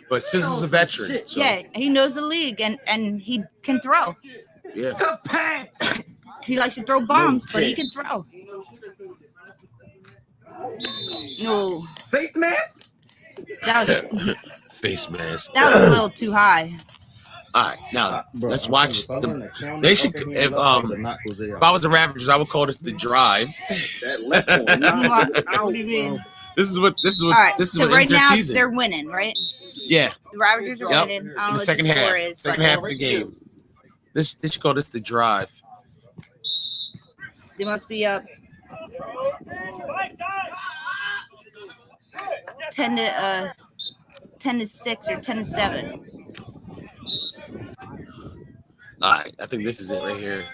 Speaker 1: But Sizzle's a veteran. So.
Speaker 2: Yeah, he knows the league, and he can throw.
Speaker 1: Yeah.
Speaker 3: Good pass.
Speaker 2: He likes to throw bombs, but he can throw. No.
Speaker 3: Face mask?
Speaker 2: That was
Speaker 1: face mask.
Speaker 2: That was a little too high.
Speaker 1: All right, now let's watch. They should. If I was the Ravagers, I would call this the drive.
Speaker 2: What do you mean?
Speaker 1: This is what
Speaker 2: All right,
Speaker 1: this is
Speaker 2: so
Speaker 1: what
Speaker 2: right
Speaker 1: ends their
Speaker 2: now
Speaker 1: season.
Speaker 2: they're winning, right?
Speaker 1: Yeah.
Speaker 2: The Ravagers are winning. I don't
Speaker 1: In
Speaker 2: know
Speaker 1: the second
Speaker 2: what the
Speaker 1: half.
Speaker 2: score is,
Speaker 1: Second half of the game. They should call this the drive.
Speaker 2: They must be up 10 to 6 or 10 to 7.
Speaker 1: All right, I think this is it right here.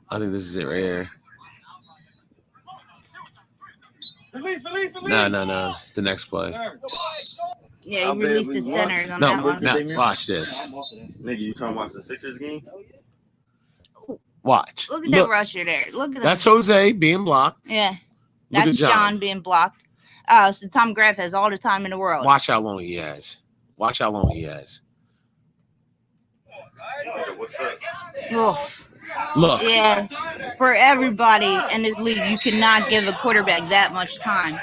Speaker 1: I think this is it right here. No. It's the next play.
Speaker 2: Yeah, he released the centers on that one.
Speaker 1: No, watch this.
Speaker 3: Nigga, you talking about the Sixers game?
Speaker 1: Watch.
Speaker 2: Look at that rusher there. Look at that.
Speaker 1: That's Jose being blocked.
Speaker 2: Yeah.
Speaker 1: Look
Speaker 2: That's
Speaker 1: at
Speaker 2: John being blocked. So Tom Graff has all the time in the world.
Speaker 1: Watch how long he has. Watch how long he has.
Speaker 3: What's up?
Speaker 2: Oof.
Speaker 1: Look.
Speaker 2: Yeah. For everybody in this league, you cannot give a quarterback that much time.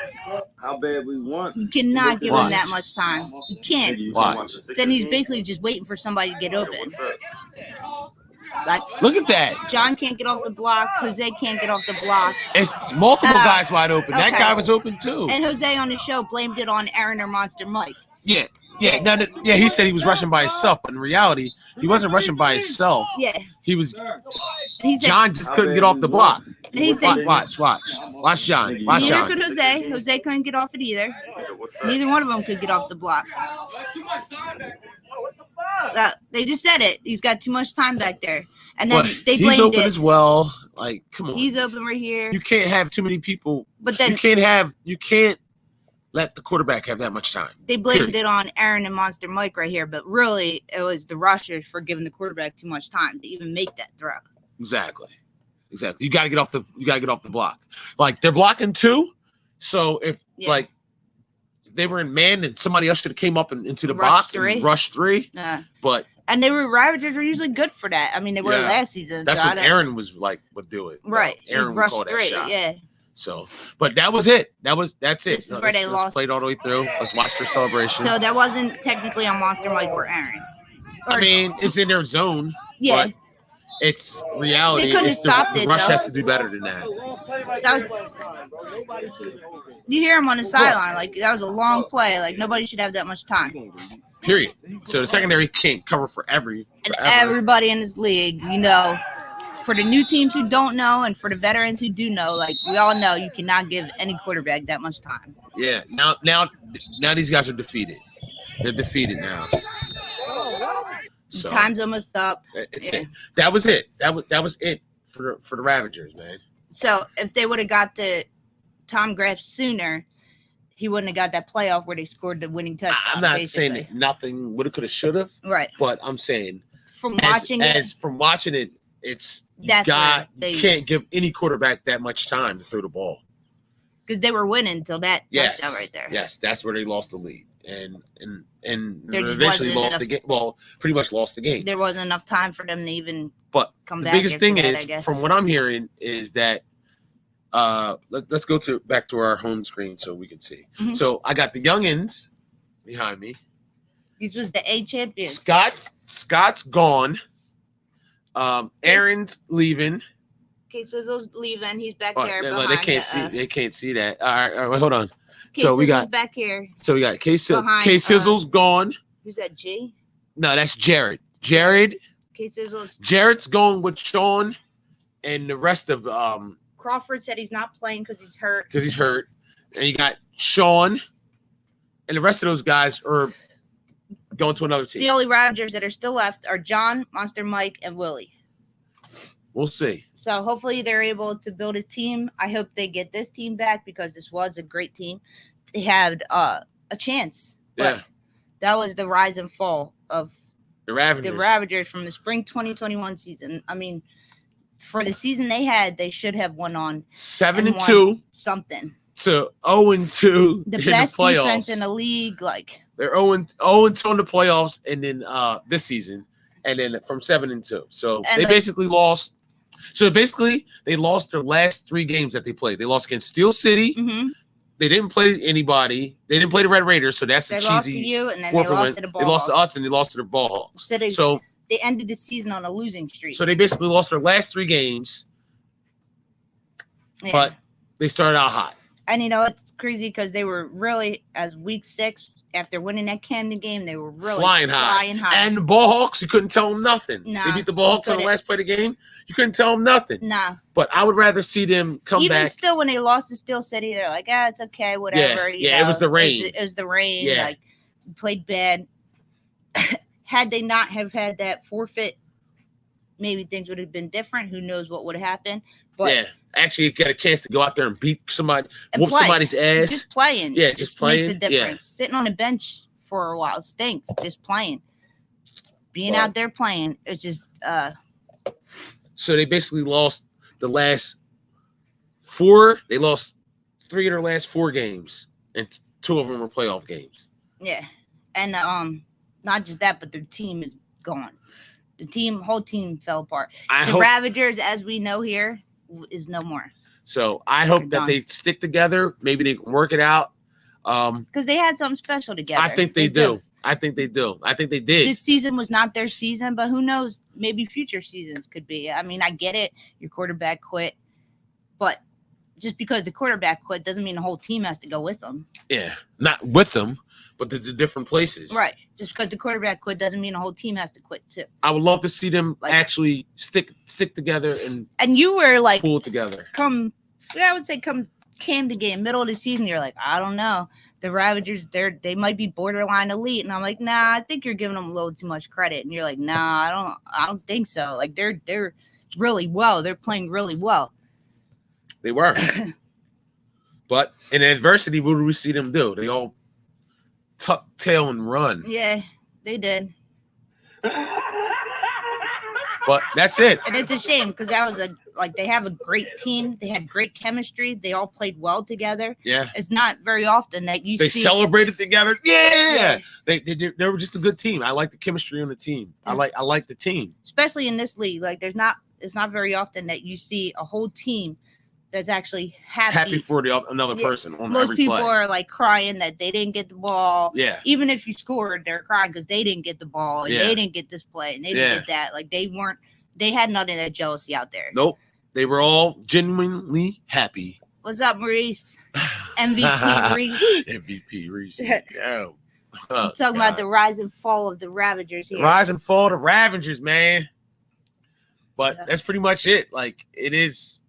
Speaker 3: How bad we want?
Speaker 2: You cannot give him that much time. You can't.
Speaker 1: Watch.
Speaker 2: Then he's basically just waiting for somebody to get open. Like,
Speaker 1: look at that.
Speaker 2: John can't get off the block. Jose can't get off the block.
Speaker 1: It's multiple guys wide open.
Speaker 2: Okay.
Speaker 1: That guy was open too.
Speaker 2: And Jose on the show blamed it on Aaron or Monster Mike.
Speaker 1: Yeah. He said he was rushing by himself, but in reality, he wasn't rushing by himself.
Speaker 2: Yeah.
Speaker 1: He was.
Speaker 2: He said,
Speaker 1: John just couldn't get off the block.
Speaker 2: He said,
Speaker 1: Watch John. Watch
Speaker 2: neither
Speaker 1: John.
Speaker 2: could Jose. Jose couldn't get off it either. Neither one of them could get off the block. They just said it. He's got too much time back there, and then they blamed
Speaker 1: he's open
Speaker 2: it.
Speaker 1: as well. Like, come on.
Speaker 2: He's open right here.
Speaker 1: You can't have too many people.
Speaker 2: But then
Speaker 1: you can't let the quarterback have that much time.
Speaker 2: They blamed it on Aaron and Monster Mike right here, but really it was the rushers for giving the quarterback too much time to even make that throw.
Speaker 1: Exactly. You got to get off the block. Like, they're blocking 2, so if like they were in man and somebody else should have came up into the box and rushed 3. But
Speaker 2: and Ravagers were usually good for that. I mean, they were last season.
Speaker 1: That's what Aaron would do it.
Speaker 2: Right.
Speaker 1: Aaron would call that shot.
Speaker 2: Yeah.
Speaker 1: So, but that was it. That's it.
Speaker 2: This is where they lost.
Speaker 1: Played all the way through. Let's watch their celebration.
Speaker 2: So that wasn't technically on Monster Mike or Aaron.
Speaker 1: I mean, it's in their zone.
Speaker 2: Yeah.
Speaker 1: But it's reality.
Speaker 2: They couldn't have stopped
Speaker 1: the
Speaker 2: it.
Speaker 1: Rush
Speaker 2: though.
Speaker 1: has to do better than that.
Speaker 2: You hear him on the sideline. Like, that was a long play. Like, nobody should have that much time.
Speaker 1: Period. So the secondary can't cover for everybody
Speaker 2: in this league, for the new teams who don't know, and for the veterans who do know, like we all know, you cannot give any quarterback that much time.
Speaker 1: Yeah. Now these guys are defeated. They're defeated now. So
Speaker 2: Time's almost up.
Speaker 1: it's
Speaker 2: Yeah.
Speaker 1: it. That was it. That was it for the Ravagers, man.
Speaker 2: So if they would have got the Tom Graf sooner, he wouldn't have got that playoff where they scored the winning touchdown.
Speaker 1: I'm not
Speaker 2: basically.
Speaker 1: saying that nothing woulda, coulda, shoulda,
Speaker 2: Right.
Speaker 1: but I'm saying
Speaker 2: From watching
Speaker 1: from watching it, it's
Speaker 2: That's where
Speaker 1: you can't give any quarterback that much time to throw the ball.
Speaker 2: because they were winning until that
Speaker 1: Yes,
Speaker 2: touchdown right there.
Speaker 1: Yes, that's where they lost the lead, and
Speaker 2: There just
Speaker 1: eventually
Speaker 2: wasn't
Speaker 1: lost
Speaker 2: enough-
Speaker 1: the game. Well, pretty much lost the game.
Speaker 2: There wasn't enough time for them to even
Speaker 1: But
Speaker 2: come
Speaker 1: the
Speaker 2: back.
Speaker 1: biggest
Speaker 2: after
Speaker 1: thing
Speaker 2: that, I
Speaker 1: is,
Speaker 2: guess.
Speaker 1: from what I'm hearing, is that let's go back to our home screen so we can see.
Speaker 2: Mhm.
Speaker 1: So I got the youngins behind me.
Speaker 2: This was the A champion.
Speaker 1: Scott's gone. Aaron's leaving.
Speaker 2: Okay, Sizzle's leaving. He's back
Speaker 1: Oh,
Speaker 2: there.
Speaker 1: they
Speaker 2: behind
Speaker 1: can't
Speaker 2: the,
Speaker 1: see. They can't see that. All right, wait, hold on.
Speaker 2: Okay,
Speaker 1: So we
Speaker 2: Sizzle's
Speaker 1: got
Speaker 2: back here.
Speaker 1: K
Speaker 2: behind,
Speaker 1: Sizzle's gone.
Speaker 2: Who's that? G.
Speaker 1: No, that's Jared. Jared's
Speaker 2: Sizzle's.
Speaker 1: going with Sean, and the rest of
Speaker 2: Crawford said he's not playing because he's hurt.
Speaker 1: because he's hurt. And you got Sean, and the rest of those guys are going to another team.
Speaker 2: The only Ravagers that are still left are John, Monster Mike, and Willie.
Speaker 1: We'll see.
Speaker 2: So hopefully they're able to build a team. I hope they get this team back because this was a great team. They had a chance. But
Speaker 1: Yeah,
Speaker 2: that was the rise and fall of
Speaker 1: the Ravagers.
Speaker 2: the Ravagers from the spring 2021 season. I mean, for the season they had, they should have won on
Speaker 1: 7-2
Speaker 2: something.
Speaker 1: to 0-2
Speaker 2: The
Speaker 1: in
Speaker 2: best
Speaker 1: the playoffs.
Speaker 2: defense in the league. Like,
Speaker 1: They're 0-2 in the playoffs, and then this season, and then from 7-2. So
Speaker 2: And
Speaker 1: they
Speaker 2: like-
Speaker 1: basically lost. So basically, they lost their last 3 games that they played. They lost against Steel City.
Speaker 2: mhm.
Speaker 1: They didn't play anybody. They didn't play the Red Raiders, so that's
Speaker 2: They
Speaker 1: a
Speaker 2: lost to
Speaker 1: cheesy
Speaker 2: you, and then they
Speaker 1: forfeit
Speaker 2: lost
Speaker 1: win.
Speaker 2: to the
Speaker 1: They lost to
Speaker 2: Ball.
Speaker 1: us, and they lost to the Ball Hawks.
Speaker 2: So
Speaker 1: So
Speaker 2: they ended the season on a losing streak.
Speaker 1: they basically lost their last 3 games,
Speaker 2: Yeah.
Speaker 1: but they started out hot.
Speaker 2: And it's crazy because they were really, as week 6, after winning that Camden game, they were really
Speaker 1: Flying high. And the Ball Hawks, you couldn't tell them nothing.
Speaker 2: Nah,
Speaker 1: They beat the Ball Hawks on the
Speaker 2: couldn't.
Speaker 1: last play of the game. You couldn't tell them nothing.
Speaker 2: Nah.
Speaker 1: But I would rather see them come
Speaker 2: Even
Speaker 1: back.
Speaker 2: still, when they lost to Steel City, they're like, it's okay, whatever.
Speaker 1: Yeah, it was the rain.
Speaker 2: It was the rain.
Speaker 1: Yeah.
Speaker 2: Like, we played bad. Had they not have had that forfeit, maybe things would have been different. Who knows what would have happened? But
Speaker 1: Yeah, actually, you got a chance to go out there and beat somebody,
Speaker 2: And
Speaker 1: whoop
Speaker 2: play.
Speaker 1: somebody's ass.
Speaker 2: just playing.
Speaker 1: Yeah, just playing,
Speaker 2: makes a difference. Sitting on a bench for a while stinks. Just playing. Being
Speaker 1: Well-
Speaker 2: out there playing, it's just
Speaker 1: So they basically lost the last 4. They lost 3 of their last 4 games, and 2 of them were playoff games.
Speaker 2: yeah. And not just that, but their team is gone. The whole team fell apart.
Speaker 1: I
Speaker 2: The
Speaker 1: hope
Speaker 2: Ravagers, as we know here, is no more.
Speaker 1: so. I hope
Speaker 2: They're
Speaker 1: that
Speaker 2: done.
Speaker 1: they stick together. Maybe they can work it out.
Speaker 2: Because they had something special together.
Speaker 1: I think they do. I think they do. I think they did.
Speaker 2: This season was not their season, but who knows? Maybe future seasons could be. I mean, I get it. Your quarterback quit. But just because the quarterback quit doesn't mean the whole team has to go with them.
Speaker 1: Yeah, not with them, but the different places.
Speaker 2: Right. Just because the quarterback quit doesn't mean the whole team has to quit too.
Speaker 1: I would love to see them
Speaker 2: Like-
Speaker 1: actually stick together and
Speaker 2: And you were like,
Speaker 1: pull it together.
Speaker 2: come Camden game, middle of the season, you're like, I don't know. The Ravagers, they might be borderline elite. And I'm like, nah, I think you're giving them a little too much credit. And you're like, nah, I don't think so. Like they're really well. They're playing really well.
Speaker 1: They were. But in adversity, what do we see them do? They all tuck tail and run.
Speaker 2: Yeah, they did.
Speaker 1: But that's it.
Speaker 2: And it's a shame because that was they have a great team. They had great chemistry. They all played well together.
Speaker 1: Yeah.
Speaker 2: It's not very often that you
Speaker 1: They
Speaker 2: see.
Speaker 1: celebrated together. Yeah.
Speaker 2: Yeah.
Speaker 1: They were just a good team. I like the chemistry on the team. I like the team.
Speaker 2: Especially in this league. Like it's not very often that you see a whole team that's actually
Speaker 1: Happy for another
Speaker 2: Yeah.
Speaker 1: person on
Speaker 2: Most
Speaker 1: every
Speaker 2: people
Speaker 1: play.
Speaker 2: are like crying that they didn't get the ball.
Speaker 1: Yeah.
Speaker 2: Even if you scored, they're crying because they didn't get the ball and
Speaker 1: Yeah.
Speaker 2: they didn't get this play and they didn't get that. Like they had none of that jealousy out there.
Speaker 1: Nope. They were all genuinely happy.
Speaker 2: What's up, Maurice? MVP Reese.
Speaker 1: MVP Reese. Oh,
Speaker 2: I'm talking about the rise and fall of the Ravagers here.
Speaker 1: rise and fall of the Ravagers, man. But that's pretty much it. Like it is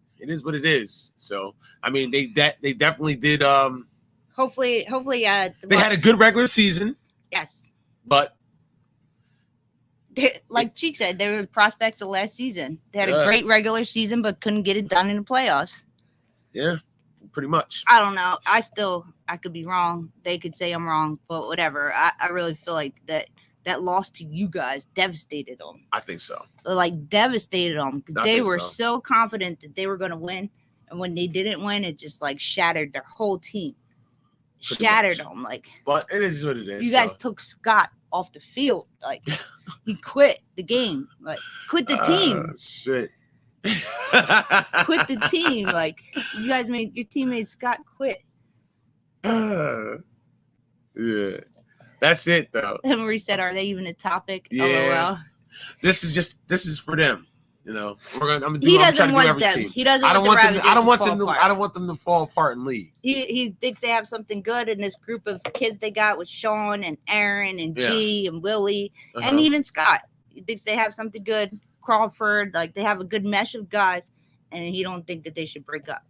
Speaker 1: what it is. So I mean, they definitely did.
Speaker 2: Hopefully,
Speaker 1: they had a good regular season.
Speaker 2: Yes,
Speaker 1: but
Speaker 2: like Cheek said, they were prospects of last season. They had a great regular season, but couldn't get it done in the playoffs.
Speaker 1: Yeah, pretty much.
Speaker 2: I don't know. I could be wrong. They could say I'm wrong, but whatever. I really feel like that loss to you guys devastated them.
Speaker 1: I think so.
Speaker 2: Like devastated them. They were so confident that they were going to win, and when they didn't win, it just like shattered their whole team. Shattered them. Like,
Speaker 1: but it is what it is.
Speaker 2: You guys took Scott off the field. Like he quit the game. Like quit the team.
Speaker 1: Shit.
Speaker 2: Quit the team. Like you guys made your teammate Scott quit.
Speaker 1: Yeah. That's it though.
Speaker 2: And we said, are they even a topic?
Speaker 1: Yeah.
Speaker 2: LOL.
Speaker 1: This is for them. You know, I'm gonna do.
Speaker 2: He
Speaker 1: I'm trying
Speaker 2: doesn't
Speaker 1: to do
Speaker 2: want
Speaker 1: every
Speaker 2: them.
Speaker 1: team.
Speaker 2: He doesn't.
Speaker 1: I don't want them. I don't want them.
Speaker 2: Apart.
Speaker 1: I don't want them to fall apart and leave.
Speaker 2: He thinks they have something good in this group of kids they got with Sean and Aaron and G and Willie and even Scott. He thinks they have something good. Crawford, like they have a good mesh of guys, and he don't think that they should break up.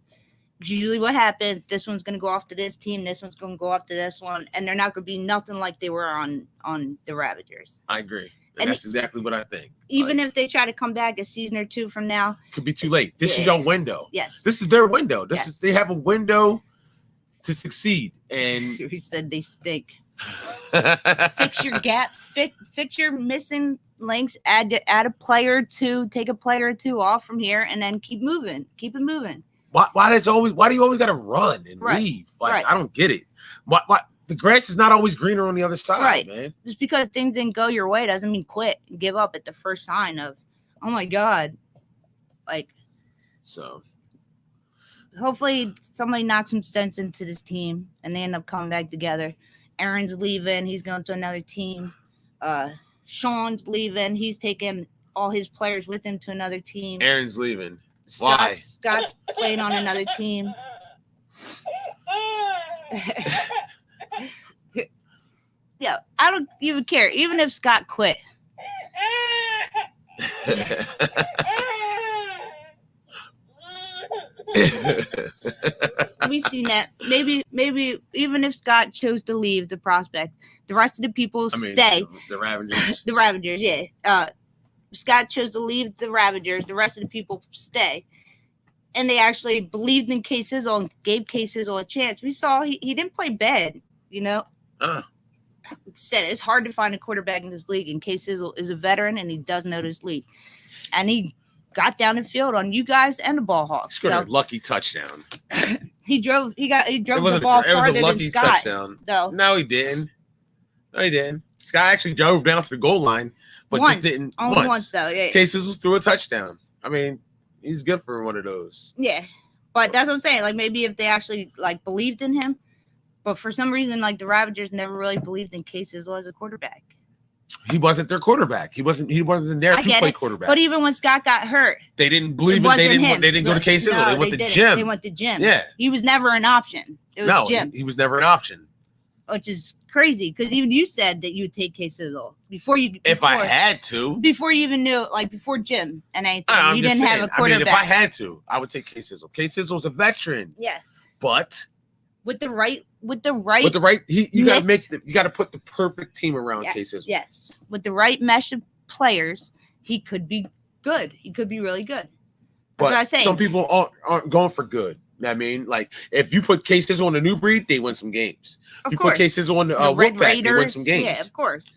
Speaker 2: Usually, what happens? This one's gonna go off to this team. This one's gonna go off to this one, and they're not gonna be nothing like they were on the Ravagers.
Speaker 1: I agree. And that's exactly what I think.
Speaker 2: Even if they try to come back a season or two from now,
Speaker 1: could be too late. This is your window.
Speaker 2: Yes.
Speaker 1: This is their window. They have a window to succeed. And
Speaker 2: he said they stink. Fix your gaps. Fix your missing links. Add a player or two. Take a player or two off from here, and then keep moving. Keep it moving.
Speaker 1: Why do you always gotta run and leave? Like I don't get it. Why the grass is not always greener on the other side, man.
Speaker 2: Just because things didn't go your way doesn't mean quit and give up at the first sign of, oh my God. Like,
Speaker 1: so
Speaker 2: hopefully somebody knocks some sense into this team and they end up coming back together. Aaron's leaving, he's going to another team. Sean's leaving, he's taking all his players with him to another team.
Speaker 1: Aaron's leaving. Why?
Speaker 2: Scott's playing on another team. Yeah, I don't even care. Even if Scott quit. We've seen that. Maybe even if Scott chose to leave the prospect, the rest of the people stay.
Speaker 1: The Ravagers.
Speaker 2: The Ravagers, yeah. Scott chose to leave the Ravagers. The rest of the people stay. And they actually believed in K Sizzle and gave K Sizzle a chance. We saw he didn't play bad, you know. Said it's hard to find a quarterback in this league, and K Sizzle is a veteran and he does know this league. And he got down the field on you guys and the ball hawks.
Speaker 1: Scored a lucky touchdown.
Speaker 2: He drove the ball farther than Scott.
Speaker 1: Touchdown.
Speaker 2: Though.
Speaker 1: No, he didn't. Scott actually drove down to the goal line, but just didn't.
Speaker 2: Only once though. Yeah.
Speaker 1: K Sizzle threw a touchdown. I mean, he's good for one of those.
Speaker 2: Yeah. But that's what I'm saying. Like maybe if they actually like believed in him. But for some reason, like the Ravagers never really believed in K Sizzle as a quarterback.
Speaker 1: He wasn't their quarterback. He wasn't there to play quarterback.
Speaker 2: But even when Scott got hurt,
Speaker 1: they didn't believe it. They didn't go to K Sizzle. They went to Jim.
Speaker 2: They went to Jim.
Speaker 1: Yeah.
Speaker 2: He was never an option. It was Jim.
Speaker 1: He was never an option.
Speaker 2: Which is crazy because even you said that you would take K Sizzle
Speaker 1: if I had to.
Speaker 2: Before you even knew, like before Jim and anything, you didn't have a quarterback.
Speaker 1: I mean, if I had to, I would take K Sizzle. K Sizzle's a veteran.
Speaker 2: Yes.
Speaker 1: But
Speaker 2: with the right, you
Speaker 1: got to put the perfect team around K Sizzle.
Speaker 2: Yes. With the right mesh of players, he could be good. He could be really good. That's what I say.
Speaker 1: Some people aren't going for good. I mean, like if you put K Sizzle on the New Breed, they win some games. If you put K Sizzle on the Wolfpack, they win some games.
Speaker 2: Yeah, of course.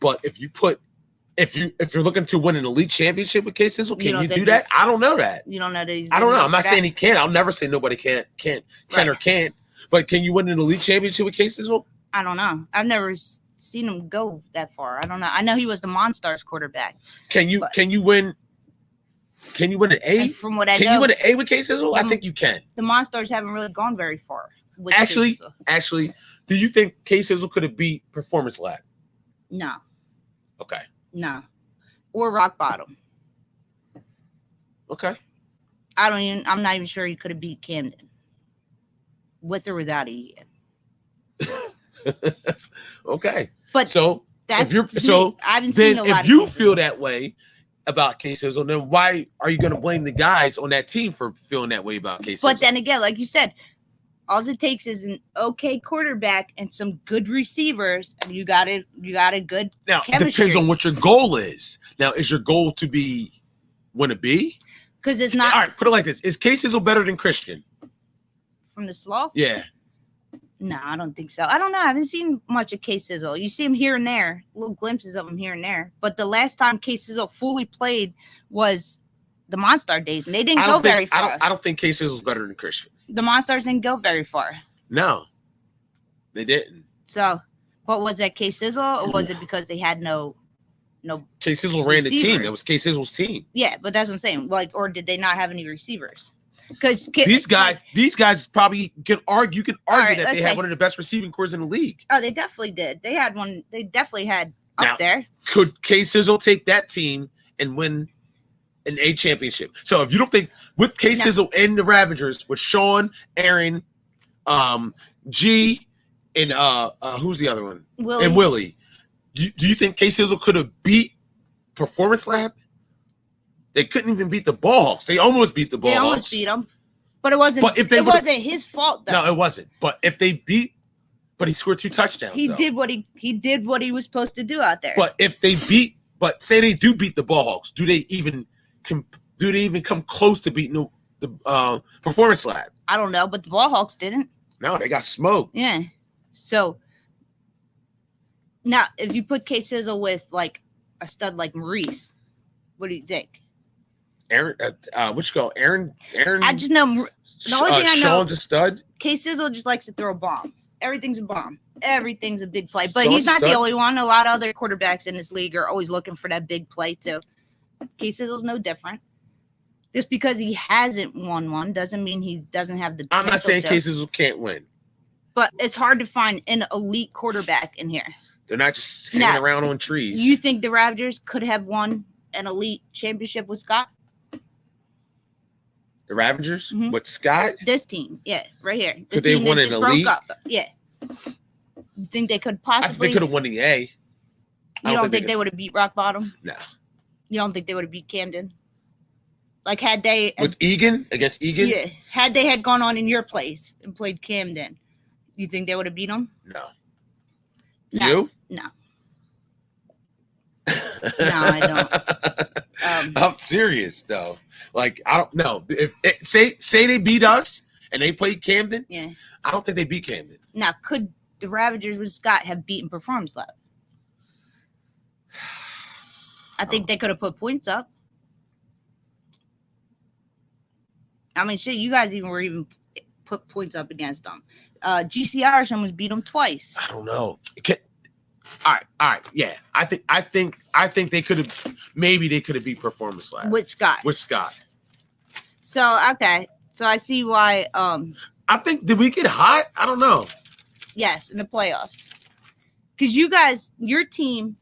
Speaker 1: But if you're looking to win an elite championship with K Sizzle, can you do that? I don't know that.
Speaker 2: You don't know that
Speaker 1: I don't know. I'm not saying he can't. I'll never say nobody can or can't. But can you win an elite championship with K Sizzle?
Speaker 2: I don't know. I've never seen him go that far. I don't know. I know he was the Monstars quarterback.
Speaker 1: Can you win? Can you win an A?
Speaker 2: From what I know,
Speaker 1: can you win an A with K Sizzle? I think you can.
Speaker 2: The Monstars haven't really gone very far.
Speaker 1: Actually, do you think K Sizzle could have beat Performance Lab?
Speaker 2: No.
Speaker 1: Okay.
Speaker 2: No. Or Rock Bottom.
Speaker 1: Okay.
Speaker 2: I'm not even sure he could have beat Camden. With or without a
Speaker 1: Okay.
Speaker 2: But
Speaker 1: so
Speaker 2: that's
Speaker 1: I haven't seen a lot. If you feel that way, about K-Sizzle, then why are you going to blame the guys on that team for feeling that way about K-Sizzle?
Speaker 2: But then again, like you said, all it takes is an okay quarterback and some good receivers, and you got a good
Speaker 1: now
Speaker 2: chemistry.
Speaker 1: it depends on what your goal is. Now, is your goal to win a B?
Speaker 2: Because it's not.
Speaker 1: All right, put it like this: is K-Sizzle better than Christian?
Speaker 2: From the sloth?
Speaker 1: Yeah.
Speaker 2: No, I don't think so. I don't know. I haven't seen much of K-Sizzle. You see him here and there, little glimpses of him here and there. But the last time K-Sizzle fully played was the Monster days, and they didn't go very far.
Speaker 1: I don't think K-Sizzle's better than Christian.
Speaker 2: The Monsters didn't go very far.
Speaker 1: No, they didn't.
Speaker 2: So, what was that, K-Sizzle, or was it because they had no
Speaker 1: K-Sizzle ran the team.
Speaker 2: receivers?
Speaker 1: That was K-Sizzle's team.
Speaker 2: Yeah, but that's what I'm saying. Like, or did they not have any receivers? Because
Speaker 1: These guys probably can argue. You can argue
Speaker 2: right,
Speaker 1: that
Speaker 2: let's
Speaker 1: they had
Speaker 2: say-
Speaker 1: one of the best receiving cores in the league.
Speaker 2: Oh, they definitely did. They had one. They definitely had up
Speaker 1: Now,
Speaker 2: there.
Speaker 1: Could K-Sizzle take that team and win an A championship? So if you don't think with K-Sizzle and the Ravagers, with Sean, Aaron, G, and who's the other one?
Speaker 2: Willie.
Speaker 1: And Willie. Do you think K-Sizzle could have beat Performance Lab? They couldn't even beat the Ballhawks. They almost beat the Ballhawks.
Speaker 2: They almost beat them, but it wasn't.
Speaker 1: But if they
Speaker 2: it
Speaker 1: would've-
Speaker 2: wasn't his fault though.
Speaker 1: No, it wasn't. But if they beat, but he scored 2 touchdowns.
Speaker 2: He
Speaker 1: though.
Speaker 2: did what he did what he was supposed to do out there.
Speaker 1: But if they beat, but say they do beat the Ballhawks, do they even come close to beating the Performance Lab?
Speaker 2: I don't know, but the Ballhawks didn't.
Speaker 1: No, they got smoked.
Speaker 2: Yeah. So now, if you put K-Sizzle with like a stud like Maurice, what do you think?
Speaker 1: Aaron, what you call Aaron?
Speaker 2: I just know the only thing I know.
Speaker 1: Sean's a stud.
Speaker 2: K-Sizzle just likes to throw a bomb. Everything's a bomb. Everything's a big play. But
Speaker 1: Sean's
Speaker 2: he's
Speaker 1: a
Speaker 2: not the
Speaker 1: stud.
Speaker 2: only one. A lot of other quarterbacks in this league are always looking for that big play too. K-Sizzle's no different. Just because he hasn't won one doesn't mean he doesn't have the potential.
Speaker 1: I'm not saying
Speaker 2: to.
Speaker 1: K-Sizzle can't win.
Speaker 2: But it's hard to find an elite quarterback in here.
Speaker 1: They're not just hanging
Speaker 2: Now,
Speaker 1: around on trees.
Speaker 2: You think the Ravagers could have won an elite championship with Scott?
Speaker 1: The Ravagers
Speaker 2: Mhm.
Speaker 1: with Scott?
Speaker 2: This team, yeah, right here. The
Speaker 1: Could they
Speaker 2: team
Speaker 1: win
Speaker 2: that
Speaker 1: an
Speaker 2: just broke
Speaker 1: elite?
Speaker 2: up. Yeah. You think they could
Speaker 1: I think
Speaker 2: possibly?
Speaker 1: they could have won the A.
Speaker 2: You don't think they would have beat Rock Bottom?
Speaker 1: No.
Speaker 2: You don't think they would have beat Camden? Like had they
Speaker 1: With Egan against Egan?
Speaker 2: yeah, had they had gone on in your place and played Camden, you think they would have beat them?
Speaker 1: No.
Speaker 2: No.
Speaker 1: You?
Speaker 2: No. No, I don't.
Speaker 1: I'm serious though. Like I don't know. If say they beat us and they played Camden,
Speaker 2: Yeah.
Speaker 1: I don't think they beat Camden.
Speaker 2: Now, could the Ravagers with Scott have beaten Performance Lab? I think they could have put points up. I mean, shit, you guys even put points up against them. GCR almost beat them twice.
Speaker 1: I don't know. All right, yeah. I think they could have. Maybe they could have beat Performance Lab
Speaker 2: With Scott.
Speaker 1: with Scott.
Speaker 2: So, okay. So I see why,
Speaker 1: I think did we get hot? I don't know.
Speaker 2: yes, in the playoffs. Because you guys, your team,